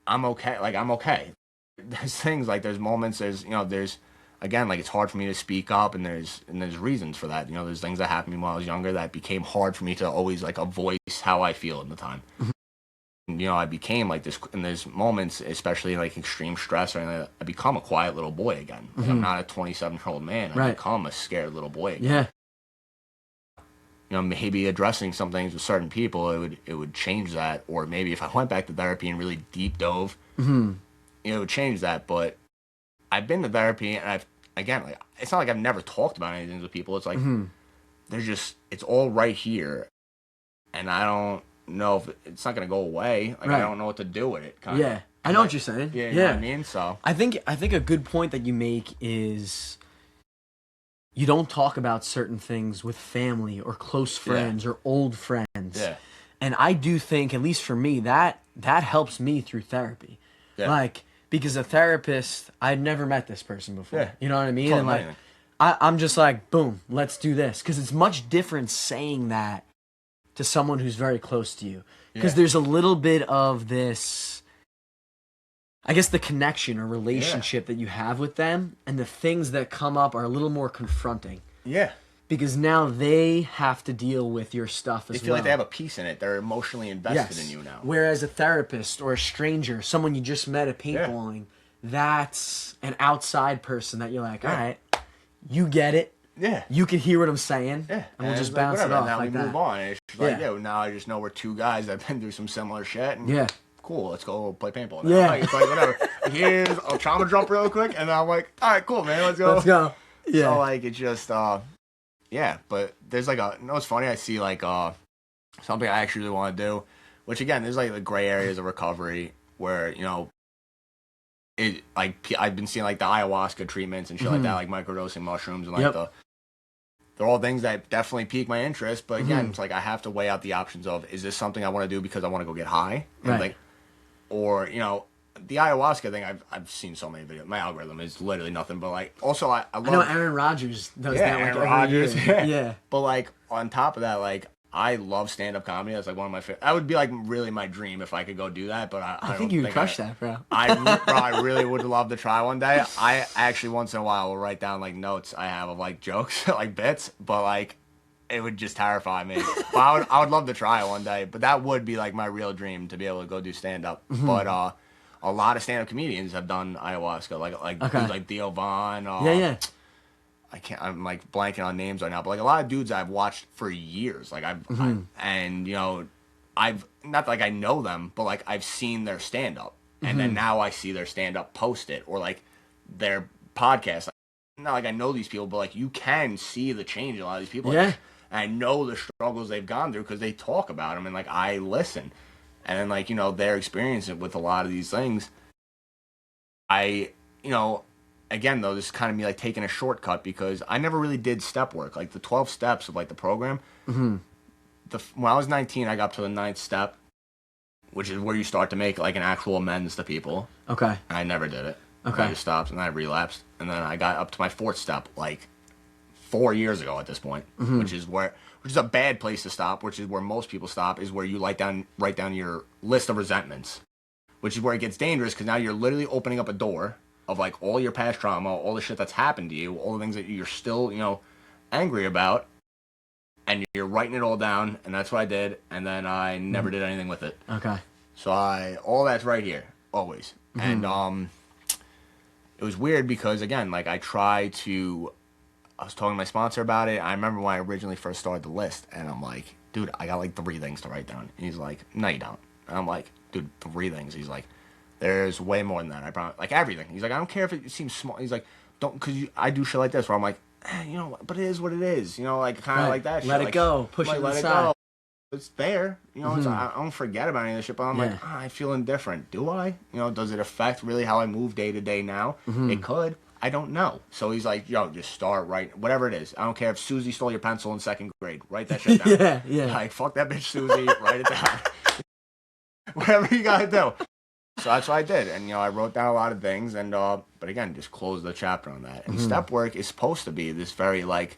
I'm okay. Like, I'm okay. There's things, like, there's moments, there's, again, like, it's hard for me to speak up, and there's reasons for that. There's things that happened to me when I was younger that became hard for me to always, like, voice how I feel at the time. And, I became, like, this, in those moments, especially, like, extreme stress, or anything, I become a quiet little boy again. Like, I'm not a 27-year-old man. I become a scared little boy again. Yeah. Maybe addressing some things with certain people, it would change that. Or maybe if I went back to therapy and really deep dove, it would change that. But I've been to therapy, and again, like, it's not like I've never talked about anything with people. It's like, it's all right here. And I don't know if it's not going to go away. Like, I don't know what to do with it. Yeah. I know what you're saying. Yeah. You know what I mean? So I think a good point that you make is you don't talk about certain things with family or close friends or old friends. Yeah. And I do think, at least for me, that helps me through therapy. Yeah. Like, because a therapist, I'd never met this person before. Yeah. You know what I mean? And like, I'm just like, boom, let's do this. Because it's much different saying that to someone who's very close to you. Because there's a little bit of this, I guess, the connection or relationship that you have with them, and the things that come up are a little more confronting. Yeah. Because now they have to deal with your stuff as well. They feel like they have a piece in it. They're emotionally invested in you now. Whereas a therapist or a stranger, someone you just met at paintballing, that's an outside person that you're like, all right, you get it. Yeah. You can hear what I'm saying. Yeah. And we'll just bounce it off now like we that. Move on. It's like, now I just know we're two guys that have been through some similar shit. And cool, let's go play paintball now. Yeah. Like, it's like, whatever. Here's a trauma jump real quick, and then I'm like, all right, cool, man, let's go. Let's go. Yeah. So, like, it's just, but there's like it's funny, I see like something I actually really want to do, which again, there's like the gray areas of recovery where, it like I've been seeing like the ayahuasca treatments and shit like that, like microdosing mushrooms and like they're all things that definitely pique my interest, but again, it's like I have to weigh out the options of, is this something I want to do because I want to go get high? And like, or, the ayahuasca thing, I've seen so many videos. My algorithm is literally nothing but like. Also, I love. I know Aaron Rodgers does that. Like Aaron Rodgers. Yeah. But like on top of that, like I love stand-up comedy. That's like one of my favorite. That would be like really my dream if I could go do that. But I think you would crush that, bro. I really would love to try one day. I actually once in a while will write down like notes I have of like jokes, like bits, but like it would just terrify me. But I would love to try it one day. But that would be like my real dream, to be able to go do stand-up. But a lot of stand-up comedians have done ayahuasca, dudes like Theo Von. I'm like blanking on names right now, but like a lot of dudes I've watched for years. Like I've not like I know them, but like I've seen their stand-up, and then now I see their stand-up posted or like their podcast. Not like I know these people, but like you can see the change in a lot of these people. Yeah. Like, and I know the struggles they've gone through because they talk about them, and like I listen. And then, like, their experience with a lot of these things, again, though, this is kind of me, like, taking a shortcut because I never really did step work. Like, the 12 steps of, like, the program, when I was 19, I got up to the 9th step, which is where you start to make, like, an actual amends to people. Okay. And I never did it. Okay. I just stopped, and then I relapsed. And then I got up to my 4th step, like, 4 years ago at this point, which is a bad place to stop, which is where most people stop, is where you write down your list of resentments, which is where it gets dangerous because now you're literally opening up a door of like all your past trauma, all the shit that's happened to you, all the things that you're still, angry about, and you're writing it all down, and that's what I did, and then I never did anything with it. Okay. So all that's right here, always. And, it was weird because, again, like, I was talking to my sponsor about it. I remember when I originally first started the list, and I'm like, dude, I got like 3 things to write down. And he's like, no, you don't. And I'm like, dude, 3 things. He's like, there's way more than that. I promise. Like, everything. He's like, I don't care if it seems small. He's like, don't, because I do shit like this where I'm like, you know, but it is what it is. You know, like, kind of like that shit. Let it like, go. Push it aside. It's there. You know, I don't forget about any of this shit, but I'm like, I feel indifferent. Do I? You know, does it affect really how I move day to day now? It could. I don't know. So he's like, yo, just start writing. Whatever it is. I don't care if Susie stole your pencil in 2nd grade. Write that shit down. Yeah. Like, fuck that bitch Susie. Write it down. Whatever you gotta do. So that's what I did. And, you know, I wrote down a lot of things. And, but again, just close the chapter on that. And step work is supposed to be this very, like,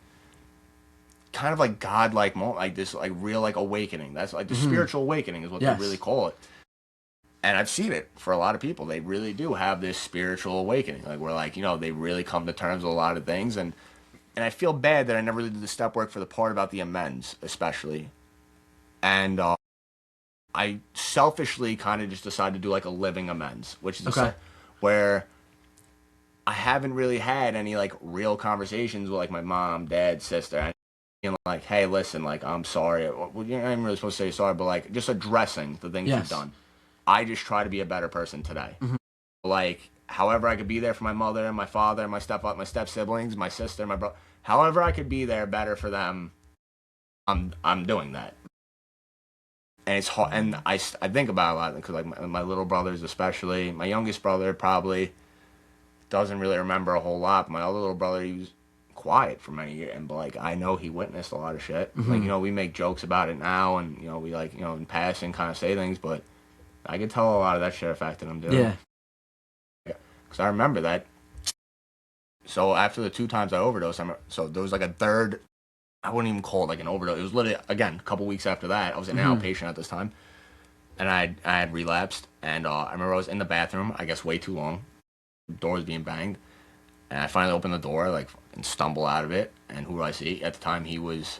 kind of like godlike moment, like this, like real, like awakening. That's like the spiritual awakening is what they really call it. And I've seen it for a lot of people. They really do have this spiritual awakening. Like, where, like, you know, they really come to terms with a lot of things. And I feel bad that I never really did the step work for the part about the amends, especially. And I selfishly kind of just decided to do like a living amends, which is where I haven't really had any like real conversations with like my mom, dad, sister. And like, hey, listen, like, I'm sorry. Well, you're not even really supposed to say sorry, but like just addressing the things you've done. I just try to be a better person today. Like, however I could be there for my mother and my father and my step siblings, my sister, my brother. However I could be there better for them, I'm doing that. And it's hard, and I think about it a lot because like my little brothers, especially my youngest brother, probably doesn't really remember a whole lot. But my other little brother, he was quiet for many years, and but like I know he witnessed a lot of shit. Like, you know, we make jokes about it now, and you know, we like, you know, in passing kind of say things, but I could tell a lot of that shit affected him, dude. Yeah. Because I remember that. So after the 2 times I overdosed, so there was like a third, I wouldn't even call it like an overdose. It was literally, again, a couple weeks after that. I was an outpatient at this time. And I had relapsed. And I remember I was in the bathroom, I guess way too long. Doors being banged. And I finally opened the door, like, and stumble out of it. And who do I see? At the time, he's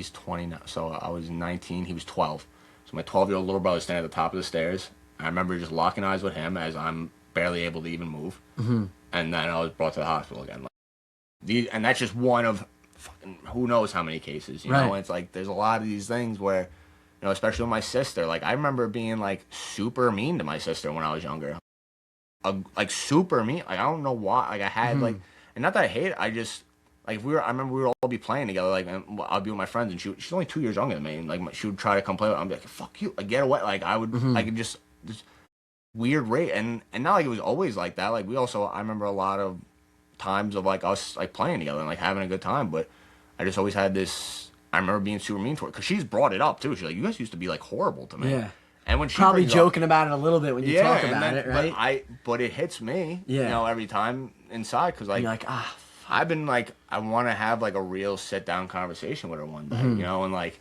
20 now. So I was 19, he was 12. So my 12-year-old little brother standing at the top of the stairs. I remember just locking eyes with him as I'm barely able to even move. And then I was brought to the hospital again. Like, and that's just one of fucking who knows how many cases. You know, and it's like there's a lot of these things where, you know, especially with my sister. Like, I remember being like super mean to my sister when I was younger. Like super mean. Like, I don't know why. Like, I had like, and not that I hate it. I just like I remember we would all be playing together. Like, and I'd be with my friends, and she's only 2 years younger than me. And like, she would try to come play with me. I'm like, fuck you, like, get away. Like, I would, I could just weird rate, and not like it was always like that. Like, I remember a lot of times of like us like playing together and like having a good time. But I just always had this. I remember being super mean to her because she's brought it up too. She's like, you guys used to be like horrible to me. Yeah. And when she probably joking about it a little bit when you talk about it, right? But it hits me, you know, every time inside because like, you're like, I've been like, I want to have like a real sit down conversation with her one day, you know, and like,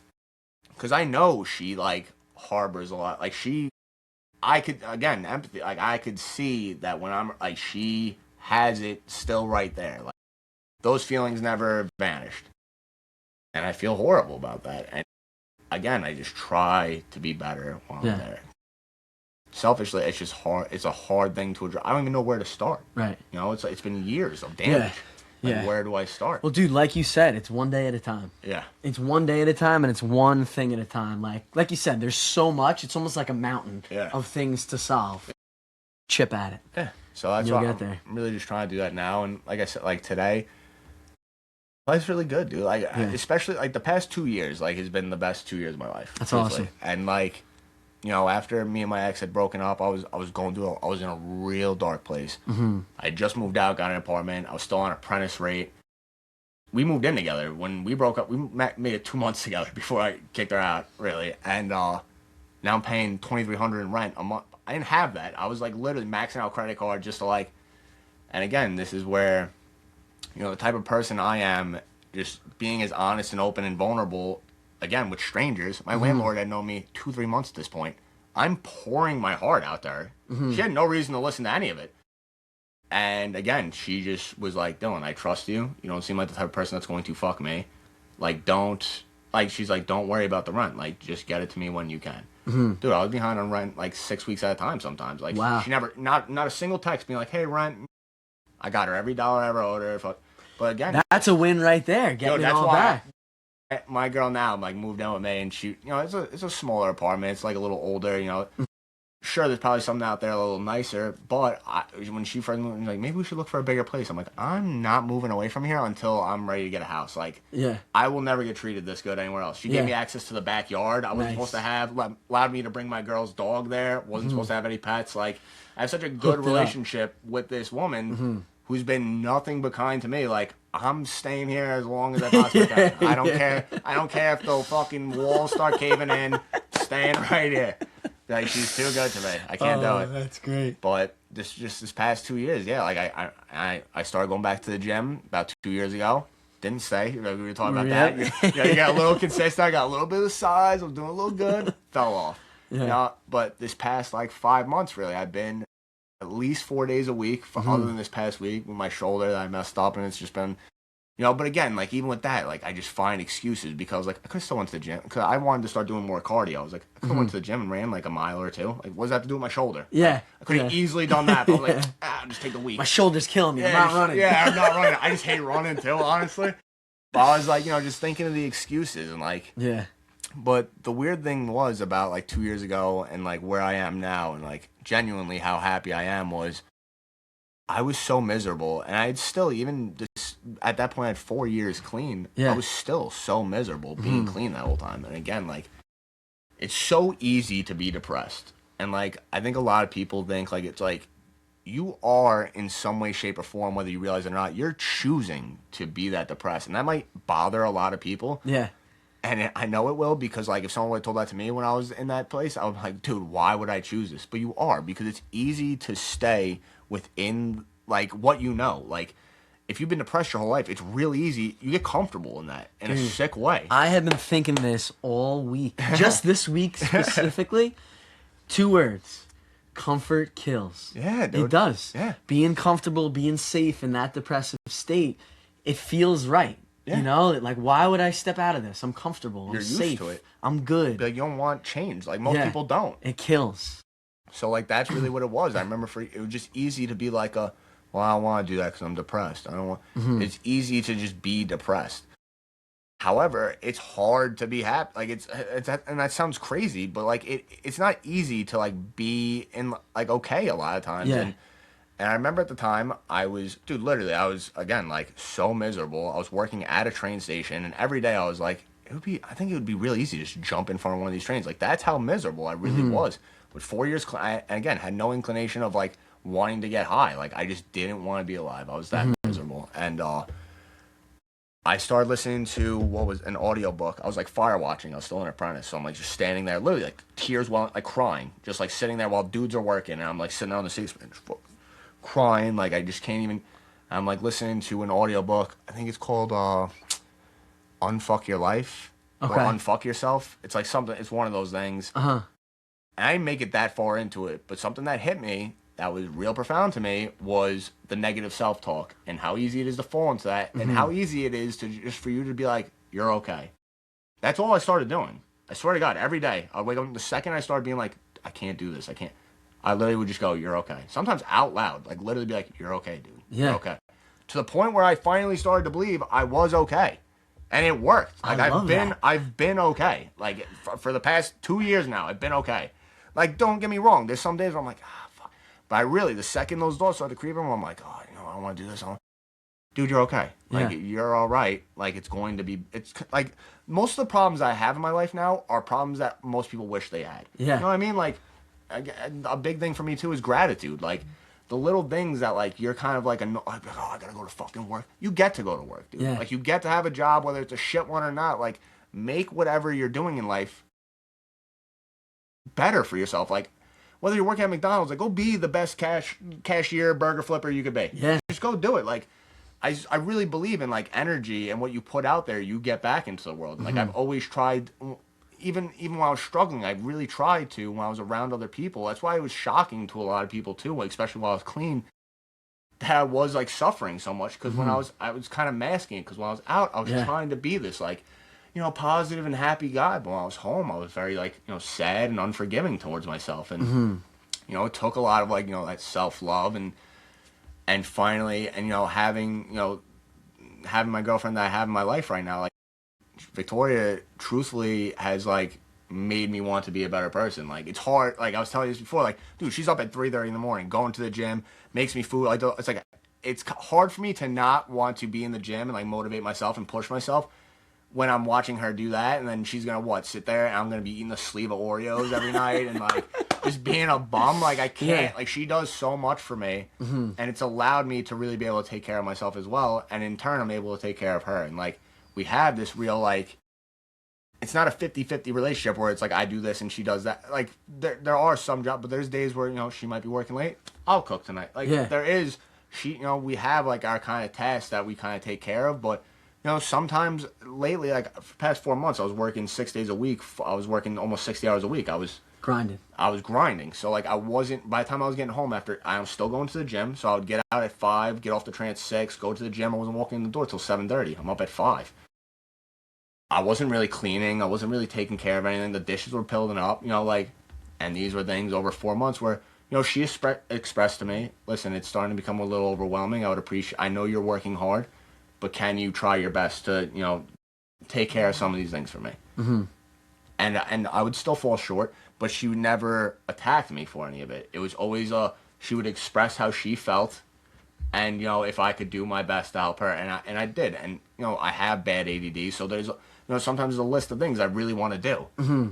because I know she like harbors a lot. Like I could, again, empathy. Like, I could see that when I'm like, she has it still right there. Like, those feelings never vanished, and I feel horrible about that. And again, I just try to be better while I'm there. Selfishly, it's just hard. It's a hard thing to address. I don't even know where to start. Right. You know, it's been years of damage. Like, where do I start? Well, dude, like you said, it's one day at a time. Yeah. It's one day at a time, and it's one thing at a time. Like you said, there's so much. It's almost like a mountain of things to solve. Chip at it. Yeah. So that's why I'm really just trying to do that now. And like I said, like today, life's really good, dude. Like, especially like the past 2 years, like, has been the best 2 years of my life. That's awesome. And like, you know, after me and my ex had broken up, I was in a real dark place. I just moved out, got an apartment. I was still on apprentice rate. We moved in together. When we broke up, we made it 2 months together before I kicked her out, really. And now I'm paying $2,300 in rent a month. I didn't have that. I was like literally maxing out credit card just to like. And again, this is where, you know, the type of person I am, just being as honest and open and vulnerable. Again, with strangers. My landlord had known me 2-3 months at this point. I'm pouring my heart out there. She had no reason to listen to any of it. And again, she just was like, Dylan, I trust you. You don't seem like the type of person that's going to fuck me. Like, she's like, don't worry about the rent. Like, just get it to me when you can. Dude, I was behind on rent like 6 weeks at a time sometimes. Like, she never, not a single text being like, hey, rent, I got her every dollar I ever owed her. But again, that's a win right there. Getting it all back. My girl now, like, moved down with me, and she, it's a smaller apartment. It's like a little older. Sure, there's probably something out there a little nicer, but when she first moved, like, maybe we should look for a bigger place. I'm like, I'm not moving away from here until I'm ready to get a house. Like, I will never get treated this good anywhere else. She gave me access to the backyard. I wasn't supposed to have, allowed me to bring my girl's dog there. Wasn't supposed to have any pets. Like, I have such a good relationship with this woman who's been nothing but kind to me. Like, I'm staying here as long as I possibly can. I don't care. I don't care if the fucking walls start caving in. Staying right here. Like, she's too good to me. I can't do it. That's great. But this past 2 years, like, I started going back to the gym about 2 years ago. Didn't stay. We were talking about that. You got a little consistent. I got a little bit of size. I was doing a little good. Fell off. But this past, like, 5 months, really, I've been at least 4 days a week, other than this past week with my shoulder that I messed up, and it's just been, but again, like, even with that, like, I just find excuses because, like, I could have still went to the gym because I wanted to start doing more cardio. I was like, I could have went to the gym and ran like a mile or two. Like, what does that have to do with my shoulder? Yeah. I could have easily done that, but I was like, I'll just take the week. My shoulder's killing me. I'm not running. Yeah, I'm not running. I just hate running too, honestly. But I was like, just thinking of the excuses and, like, But the weird thing was about, like, 2 years ago and, like, where I am now and, like, genuinely how happy I am was I was so miserable. And I'd still, even just, at that point, I had 4 years clean. I was still so miserable being clean that whole time. And again, like, it's so easy to be depressed. And, like, I think a lot of people think, like, it's like, you are in some way, shape, or form, whether you realize it or not, you're choosing to be that depressed. And that might bother a lot of people. Yeah. And I know it will because, like, if someone would have told that to me when I was in that place, I was like, dude, why would I choose this? But you are, because it's easy to stay within, like, what you know. Like, if you've been depressed your whole life, it's really easy. You get comfortable in that in a sick way. I have been thinking this all week. Just this week specifically. 2 words. Comfort kills. Yeah, dude. It does. Yeah. Being comfortable, being safe in that depressive state, it feels right. Yeah. Like, why would I step out of this? I'm comfortable. I'm safe. Used to it. I'm good. Like, you don't want change. Like, most people don't. It kills. So, like, that's really what it was. I remember it was just easy to be like well, I don't want to do that because I'm depressed. I don't want. It's easy to just be depressed. However, it's hard to be happy. Like, it's and that sounds crazy, but, like, it's not easy to, like, be in, like, okay a lot of times. Yeah. And I remember at the time, literally, I was, again, like, so miserable. I was working at a train station, and every day I was like, I think it would be really easy to just jump in front of one of these trains. Like, that's how miserable I really was. But 4 years, and again, had no inclination of, like, wanting to get high. Like, I just didn't want to be alive. I was that miserable. And I started listening to, an audiobook. I was, like, fire watching. I was still an apprentice. So I'm, like, just standing there, literally, like, tears like, crying. Just, like, sitting there while dudes are working. And I'm, like, sitting there on the seats, crying, like, I just can't even. I'm, like, listening to an audiobook. I think it's called Unfuck Your Life or Unfuck Yourself. It's like something, it's one of those things. And I didn't make it that far into it, but something that hit me that was real profound to me was the negative self-talk and how easy it is to fall into that and how easy it is to just for you to be like, you're okay. That's all I started doing. I swear to God, every day I'd wake up, the second I started being like, I can't do this, I literally would just go, you're okay. Sometimes out loud, like, literally be like, you're okay, dude. Yeah. You're okay. To the point where I finally started to believe I was okay. And it worked. Like, I've been okay. Like, for the past 2 years now, I've been okay. Like, don't get me wrong. There's some days where I'm like, fuck. But the second those doors started creeping, I'm like, I don't want to do this. Dude, you're okay. Like, you're all right. Like, it's like, most of the problems I have in my life now are problems that most people wish they had. Yeah. You know what I mean? Like, a big thing for me too is gratitude. Like, the little things that, like, you're kind of like, I gotta go to fucking work. You get to go to work, dude. Yeah. Like, you get to have a job, whether it's a shit one or not. Like, make whatever you're doing in life better for yourself. Like, whether you're working at McDonald's, like, go be the best cashier, burger flipper you could be. Yeah. Just go do it. Like, I really believe in, like, energy and what you put out there, you get back into the world. Like, I've always tried. Even when I was struggling, I really tried to when I was around other people. That's why it was shocking to a lot of people too, like, especially while I was clean, that I was, like, suffering so much. Because when I was kind of masking it. Because when I was out, I was trying to be this, like, positive and happy guy. But when I was home, I was very, like, sad and unforgiving towards myself. And, it took a lot of, like, that self-love. And And finally, and having having my girlfriend that I have in my life right now, like Victoria, truthfully has like made me want to be a better person. Like it's hard. Like I was telling you this before. Like, dude, she's up at 3:30 in the morning, going to the gym, makes me food. Like it's like it's hard for me to not want to be in the gym and like motivate myself and push myself when I'm watching her do that. And then she's gonna sit there and I'm gonna be eating a sleeve of Oreos every night and like just being a bum. Like I can't. Like she does so much for me, and it's allowed me to really be able to take care of myself as well. And in turn, I'm able to take care of her. And like we have this real like. It's not a 50-50 relationship where it's like I do this and she does that. Like there are some jobs, but there's days where she might be working late. I'll cook tonight. Like there is we have like our kind of tasks that we kind of take care of, but sometimes lately, like for the past 4 months, I was working 6 days a week. I was working almost 60 hours a week. I was grinding. So like I wasn't. By the time I was getting home I was still going to the gym. So I would get out at 5, get off the train at 6, go to the gym. I wasn't walking in the door till 7:30. I'm up at 5. I wasn't really cleaning. I wasn't really taking care of anything. The dishes were piling up, and these were things over 4 months where, she expressed to me, listen, it's starting to become a little overwhelming. I know you're working hard, but can you try your best to, take care of some of these things for me? Mm-hmm. And I would still fall short, but she would never attack me for any of it. It was always she would express how she felt, and, if I could do my best to help her, and I did. And, I have bad ADD, so there's sometimes there's a list of things I really want to do. Mm-hmm.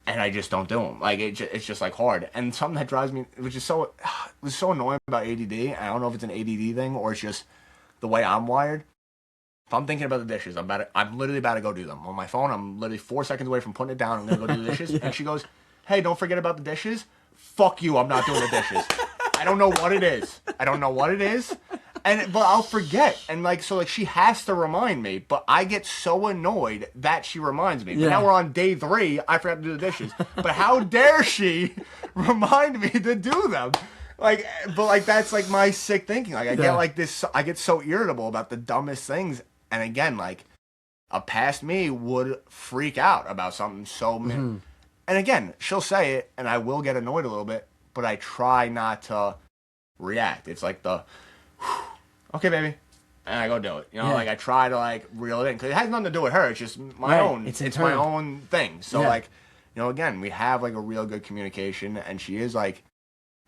And I just don't do them. Like, it's just, like, hard. And something that drives me, which is so annoying about ADD, and I don't know if it's an ADD thing or it's just the way I'm wired. If I'm thinking about the dishes, I'm literally about to go do them. On my phone, I'm literally 4 seconds away from putting it down. I'm going to go do the dishes. And she goes, hey, don't forget about the dishes. Fuck you, I'm not doing the dishes. I don't know what it is. But I'll forget. And she has to remind me. But I get so annoyed that she reminds me. But now we're on day 3. I forgot to do the dishes. But how dare she remind me to do them? That's like my sick thinking. Like I get like this. I get so irritable about the dumbest things. And again, like a past me would freak out about something so. And again, she'll say it, and I will get annoyed a little bit. But I try not to react. It's like okay, baby, and I go do it. Like I try to reel it in because it has nothing to do with her. It's just my own. It's my own thing. So again, we have a real good communication, and she is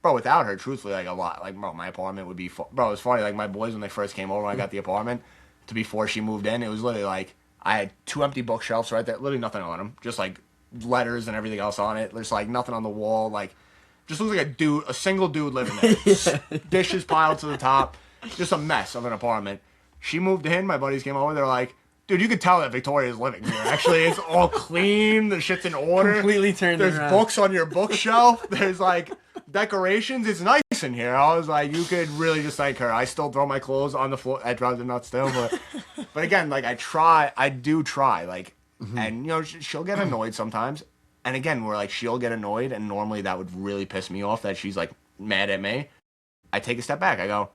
bro. Without her, truthfully, a lot. Bro, my apartment would be bro. It's funny. My boys when they first came over, when I got the apartment, to before she moved in, it was literally I had 2 empty bookshelves right there, literally nothing on them, just letters and everything else on it. There's nothing on the wall, just looks like a single dude living there. Dishes piled to the top. Just a mess of an apartment. She moved in. My buddies came over. They're like, dude, you can tell that Victoria's living here. Actually, it's all clean. The shit's in order. Completely turned There's around. books on your bookshelf. There's decorations. It's nice in here. I was like, you could really just thank her. I still throw my clothes on the floor. That drives her nuts still. But again, I do try. And, she'll get annoyed sometimes. And again, she'll get annoyed, and normally that would really piss me off that she's mad at me. I take a step back. I go,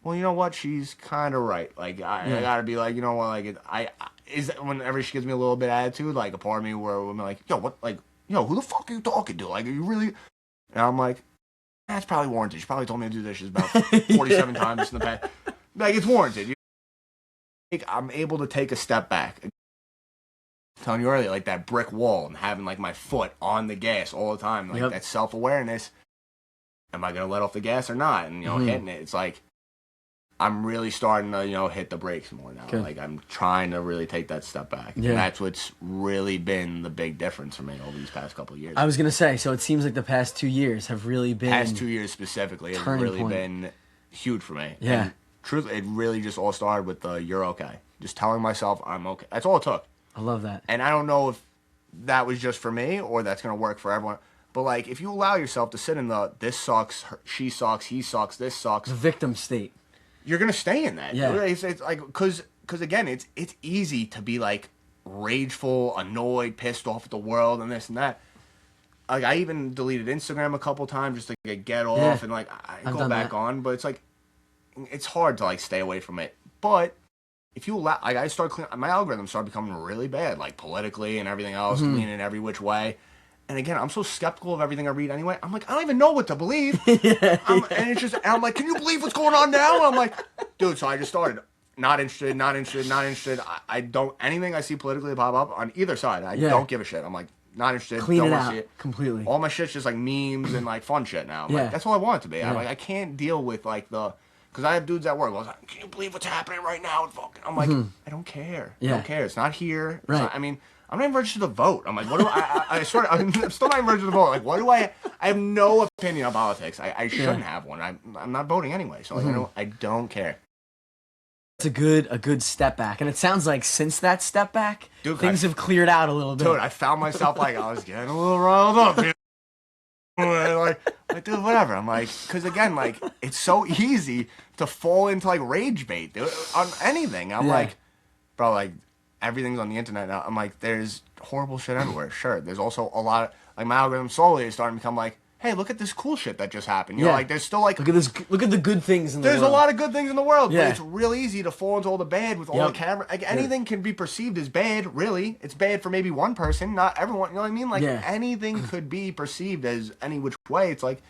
well, you know what? She's kind of right. I gotta be you know what? Whenever she gives me a little bit of attitude, a part of me where I'm yo, what? Who the fuck are you talking to? Are you really? And I'm like, that's probably warranted. She probably told me to do dishes about 47 times in the past. It's warranted. I'm able to take a step back. Telling you earlier, that brick wall and having my foot on the gas all the time, that self-awareness. Am I gonna let off the gas or not? And hitting it, it's I'm really starting to hit the brakes more now. Good. I'm trying to really take that step back. And that's what's really been the big difference for me over these past couple of years. I was gonna say, so it seems like the past 2 years have really been past 2 years specifically have really been huge for me. Yeah. And truthfully, it really just all started with the "you're okay." Just telling myself I'm okay. That's all it took. I love that. And I don't know if that was just for me or that's going to work for everyone. But, if you allow yourself to sit in the this sucks, she sucks, he sucks, this sucks. The victim state. You're going to stay in that. Yeah. It's because again, it's easy to be, rageful, annoyed, pissed off at the world and this and that. I even deleted Instagram a couple times just to get off and, I go back on. But it's, it's hard to, stay away from it. But if you allow, my algorithm started becoming really bad, politically and everything else, leaning every which way. And again, I'm so skeptical of everything I read anyway. I'm like, I don't even know what to believe. And it's just, and I'm like, can you believe what's going on now? And I'm like, dude, so I just started. Not interested, not interested, not interested. I don't, anything I see politically pop up on either side, I don't give a shit. I'm like, not interested, Clean don't it want to out see it. completely. All my shit's just like memes and like fun shit now. I'm like, that's all I want it to be. I'm like, I can't deal with like because I have dudes at work. I was like, can you believe what's happening right now? I'm like, I don't care. I don't care. It's not here. It's not, I mean, I'm not even registered to vote. I'm like, what do I swear, I'm still not even registered to vote. Like, what do I have no opinion on politics. I shouldn't have one. I'm not voting anyway. So like, I don't care. It's a good step back, and it sounds like since that step back, dude, things have cleared out a little bit. Dude, I found myself like I was getting a little riled up. like, dude, whatever. I'm like, because again, like, it's so easy to fall into like rage bait, dude, on anything. I'm like, bro, like, everything's on the internet now. I'm like, there's horrible shit everywhere. Sure, there's also a lot of like my algorithm slowly is starting to become like, hey, look at this cool shit that just happened. You know, like there's still like look at the good things in the world. There's a lot of good things in the world, but it's real easy to fall into all the bad with all the camera. Like anything can be perceived as bad, really. It's bad for maybe one person, not everyone. You know what I mean? Like anything could be perceived as any which way. It's like,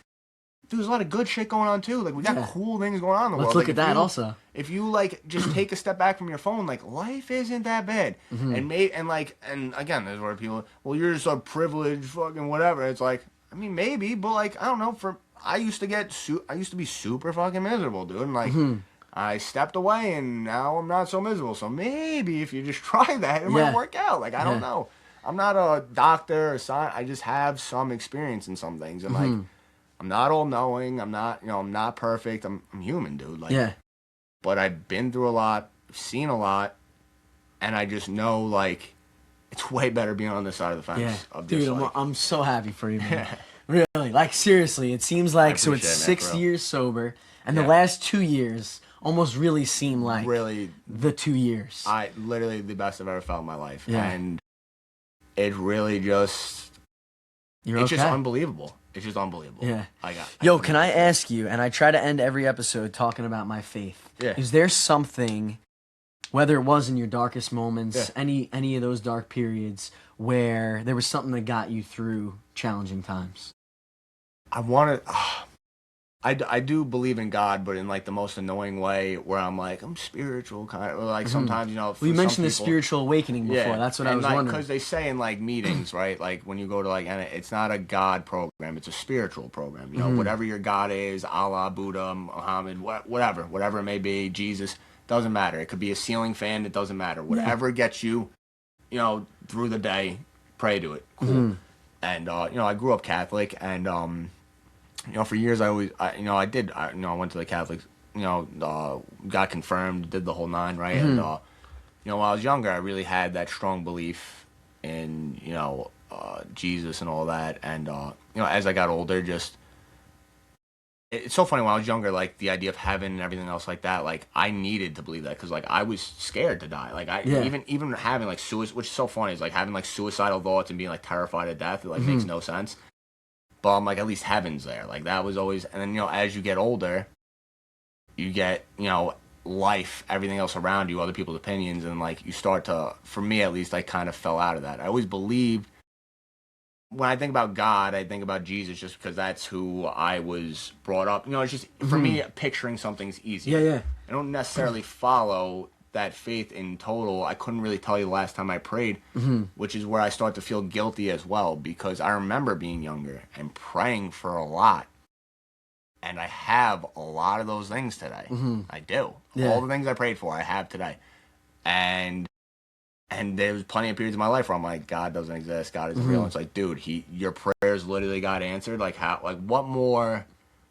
dude, there's a lot of good shit going on too. Like we got cool things going on in the world. Let's look at that also. If you like just take a step back from your phone, like life isn't that bad. And again, there's where people, well, you're just a privileged fucking whatever. It's like, I mean, maybe, but like, I don't know. I used to be super fucking miserable, dude. And like, I stepped away, and now I'm not so miserable. So maybe if you just try that, it might work out. Like, I don't know. I'm not a doctor or scientist. I just have some experience in some things, and like, I'm not all knowing. I'm not, I'm not perfect. I'm human, dude. Like, but I've been through a lot, seen a lot, and I just know like. It's way better being on this side of the fence. Of dude, just, I'm so happy for you, man. Really, like seriously, it seems like so it's 6 years sober, and the last 2 years almost really seem like the 2 years. Literally the best I've ever felt in my life, and it really just just unbelievable. It's just unbelievable. Yeah. Yo, can I ask you? And I try to end every episode talking about my faith. Yeah. Is there something? Whether it was in your darkest moments, any of those dark periods where there was something that got you through challenging times. I do believe in God, but in like the most annoying way where I'm like, I'm spiritual kind of, like sometimes, Well, you mentioned the spiritual awakening before. That's what I was wondering. Because they say in like meetings, right? Like when you go to like, and it's not a God program, it's a spiritual program. You know, whatever your God is, Allah, Buddha, Muhammad, whatever it may be, Jesus. Doesn't matter. It could be a ceiling fan. It doesn't matter. Whatever gets you, through the day, pray to it. Cool. And I grew up Catholic, and for years I went to the Catholic, got confirmed, did the whole nine, right? And while I was younger, I really had that strong belief in Jesus and all that, and as I got older, just. It's so funny when I was younger, like the idea of heaven and everything else like that, like I needed to believe that because like I was scared to die. Like even having like suicide, which is so funny, is like having like suicidal thoughts and being like terrified of death. It like makes no sense. But I'm like, at least heaven's there. Like that was always, and then as you get older, you get life, everything else around you, other people's opinions, and like you start to, for me at least, I kind of fell out of that. I always believed. When I think about God, I think about Jesus just because that's who I was brought up. It's just, for me, picturing something's easier. Yeah. I don't necessarily follow that faith in total. I couldn't really tell you the last time I prayed, which is where I start to feel guilty as well, because I remember being younger and praying for a lot. And I have a lot of those things today. I do. Yeah. All the things I prayed for, I have today. And there's plenty of periods in my life where I'm like, God doesn't exist. God isn't real. It's like, dude, your prayers literally got answered. Like, what more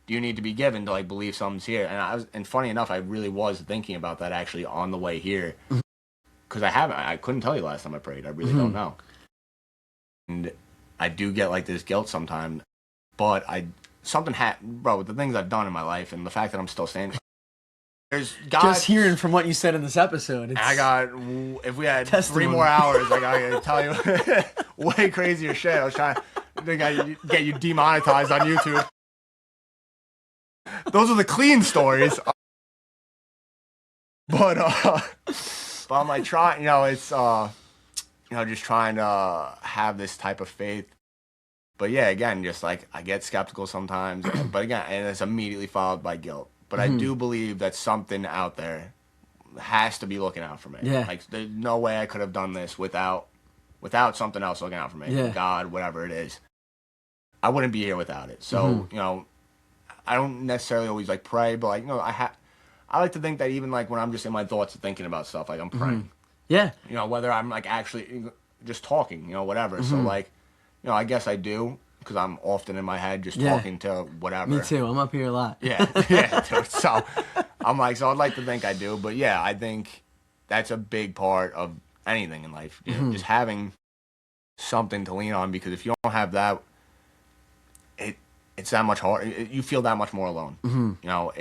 do you need to be given to like believe something's here? And funny enough, I really was thinking about that actually on the way here, because I couldn't tell you last time I prayed. I really don't know. And I do get like this guilt sometimes, but bro, with the things I've done in my life and the fact that I'm still standing. There's God. Just hearing from what you said in this episode. If we had 3 more hours, I gotta tell you way crazier shit. I was trying to get you demonetized on YouTube. Those are the clean stories. But I'm like trying, it's just trying to have this type of faith But yeah, again, just like I get skeptical sometimes, but again, and it's immediately followed by guilt. But I do believe that something out there has to be looking out for me. Yeah. Like there's no way I could have done this without something else looking out for me. Yeah. God, whatever it is. I wouldn't be here without it. So, you know, I don't necessarily always like pray, but like, you know, I like to think that even like when I'm just in my thoughts thinking about stuff, like I'm praying. Yeah. You know, whether I'm like actually just talking, you know, whatever. So like, you know, I guess I do because I'm often in my head just talking to whatever. Me too. I'm up here a lot. Yeah, yeah. Dude. So I'm like, so I'd like to think I do, but yeah, I think that's a big part of anything in life. You know, just having something to lean on, because if you don't have that, it's that much harder. You feel that much more alone. You know,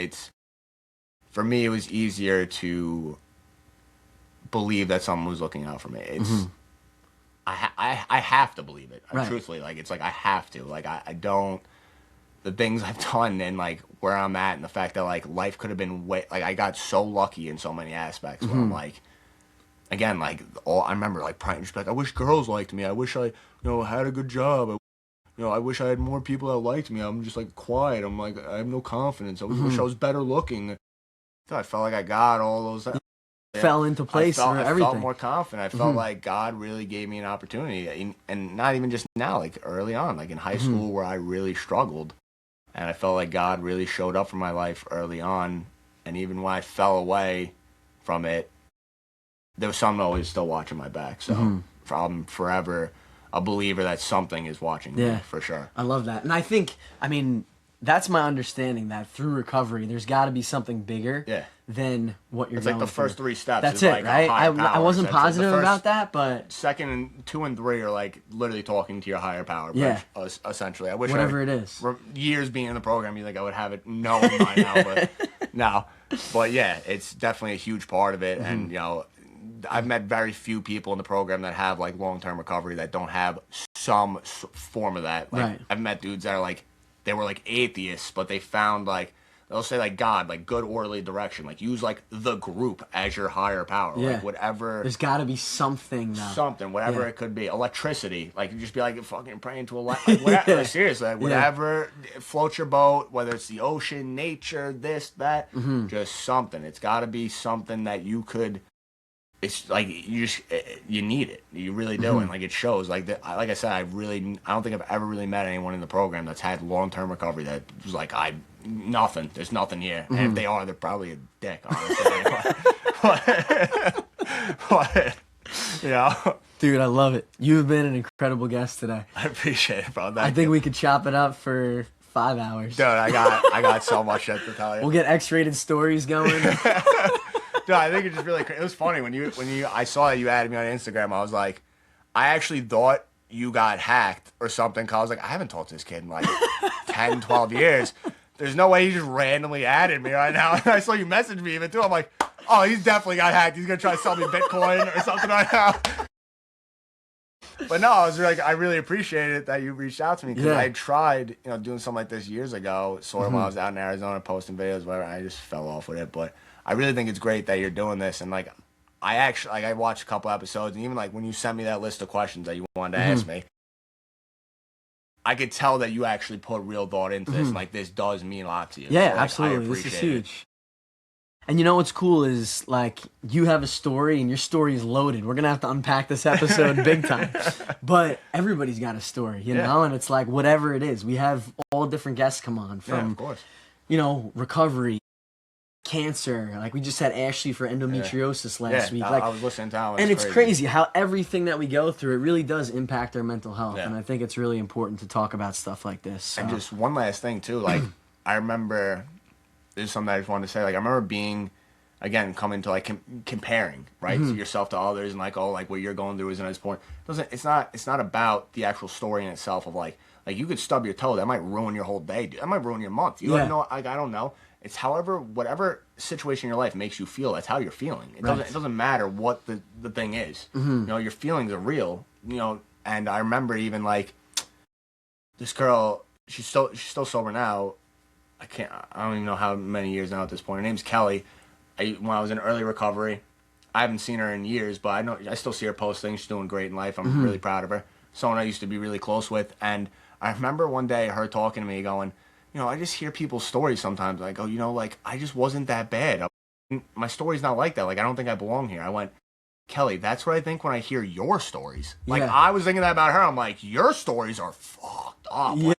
for me, it was easier to believe that someone was looking out for me. It's I have to believe it. Right. Truthfully, like it's like I have to. Like I don't. The things I've done and like where I'm at and the fact that like life could have been way, like I got so lucky in so many aspects. Where I'm like, again, like I remember like praying, just like I wish girls liked me. I wish I had a good job. I wish I had more people that liked me. I'm just like quiet. I'm like I have no confidence. I wish I was better looking. I felt like I got all those. Fell into place for everything. I felt more confident. I felt like God really gave me an opportunity, and not even just now, like early on, like in high school where I really struggled, and I felt like God really showed up for my life early on, and even when I fell away from it, there was something always still watching my back. So I'm forever a believer that something is watching me, for sure. I love that, and I mean, that's my understanding that through recovery, there's got to be something bigger than what you're going It's like the first 3 steps. That's is it, like right? I wasn't positive first, about that, but second and 2 and 3 are like literally talking to your higher power. Essentially, I wish whatever it is. Years being in the program, you think I would have it known by now, but no. But yeah, it's definitely a huge part of it, and you know, I've met very few people in the program that have like long-term recovery that don't have some form of that. Like I've met dudes that are like, they were like atheists, but they found like, they'll say like God, like good orderly direction, like use like the group as your higher power, like whatever. There's got to be something, though. Something, whatever it could be. Electricity, like you just be like fucking praying to a light, like whatever. Like, seriously, like, whatever floats your boat, whether it's the ocean, nature, this, that, just something. It's got to be something that you could. It's like you need it. You really do, and like it shows. Like I said, I don't think I've ever really met anyone in the program that's had long-term recovery that was like nothing. There's nothing here, and if they are, they're probably a dick, honestly. but you know, dude, I love it. You've been an incredible guest today. I appreciate it, bro. I think we could chop it up for 5 hours. Dude, I got so much shit to tell you. We'll get X-rated stories going. Dude, I think it's just really. It was funny when I saw that you added me on Instagram. I was like, I actually thought you got hacked or something. Cause I was like, I haven't talked to this kid in like 10, 12 years. There's no way he just randomly added me right now. And I saw you message me even too. I'm like, oh, he's definitely got hacked. He's gonna try to sell me Bitcoin or something right now. But no, I was like, I really appreciated it that you reached out to me, because I tried, doing something like this years ago, sort of when I was out in Arizona posting videos, whatever. And I just fell off with it, but I really think it's great that you're doing this. And like, I watched a couple episodes, and even like when you sent me that list of questions that you wanted to ask me, I could tell that you actually put real thought into this. And like, this does mean a lot to you. Yeah, so, like, absolutely. This is huge. And you know what's cool is, like, you have a story, and your story is loaded. We're going to have to unpack this episode big time. But everybody's got a story, you know? And it's like, whatever it is. We have all different guests come on from, of course. Recovery, cancer. Like, we just had Ashley for endometriosis last week. Like, I was listening to that. And it's crazy how everything that we go through, it really does impact our mental health. And I think it's really important to talk about stuff like this. So. And just one last thing, too. Like, I remember... This is something I just wanted to say. Like, I remember coming to like comparing, right, to yourself to others, and like, oh, like what you're going through isn't as important. It's not about the actual story in itself of like you could stub your toe, that might ruin your whole day, dude. That might ruin your month. You have no, like, I don't know. It's whatever situation in your life makes you feel. That's how you're feeling. It doesn't matter what the thing is. Your feelings are real. And I remember even like this girl. She's still sober now. I don't even know how many years now at this point. Her name's Kelly. When I was in early recovery, I haven't seen her in years, but I still see her posting. She's doing great in life. I'm really proud of her. Someone I used to be really close with. And I remember one day her talking to me going, I just hear people's stories sometimes. I go, like, I just wasn't that bad. My story's not like that. Like, I don't think I belong here. I went, Kelly, that's what I think when I hear your stories. Like, I was thinking that about her. I'm like, your stories are fucked up. Yeah.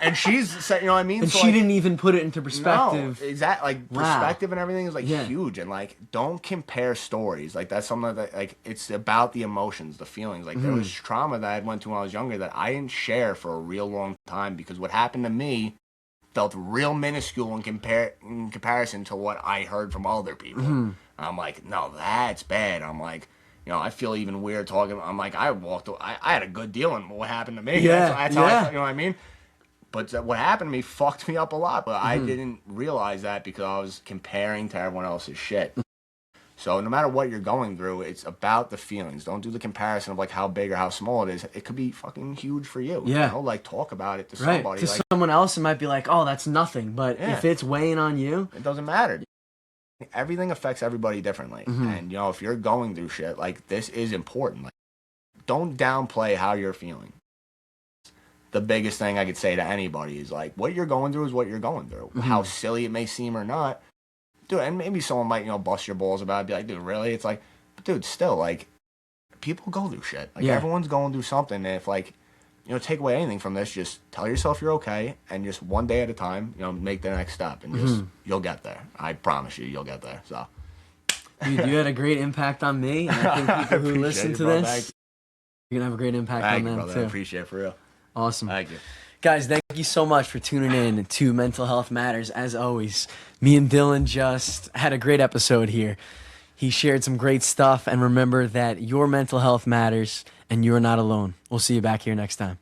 And she's said, you know what I mean? And so she didn't even put it into perspective. No, exactly. Like, perspective and everything is, like, huge. And, like, don't compare stories. Like, that's something that, like, it's about the emotions, the feelings. Like, there was trauma that I went through when I was younger that I didn't share for a real long time because what happened to me felt real minuscule in comparison to what I heard from other people. I'm like, no, that's bad. I'm like, I feel even weird talking. I'm like, I had a good deal in what happened to me. That's how I, you know what I mean? But what happened to me fucked me up a lot. But I didn't realize that because I was comparing to everyone else's shit. So no matter what you're going through, it's about the feelings. Don't do the comparison of like how big or how small it is. It could be fucking huge for you. Yeah. Like talk about it to somebody. To someone else, it might be like, oh, that's nothing. But if it's weighing on you, it doesn't matter. Everything affects everybody differently. And if you're going through shit, like this is important. Like, don't downplay how you're feeling. The biggest thing I could say to anybody is like, what you're going through is what you're going through. How silly it may seem or not. Dude, and maybe someone might, bust your balls about it, be like, dude, really? It's like, but dude, still, like, people go through shit. Like, everyone's going through something. And if, like, take away anything from this, just tell yourself you're okay, and just one day at a time, make the next step, and just, you'll get there. I promise you, you'll get there, so. Dude, you had a great impact on me, and I think people who listen to this, you're going to have a great impact on them, brother. too. I appreciate it, for real. Awesome. Thank you. Guys, thank you so much for tuning in to Mental Health Matters. As always, me and Dylan just had a great episode here. He shared some great stuff, and remember that your mental health matters, and you're not alone. We'll see you back here next time.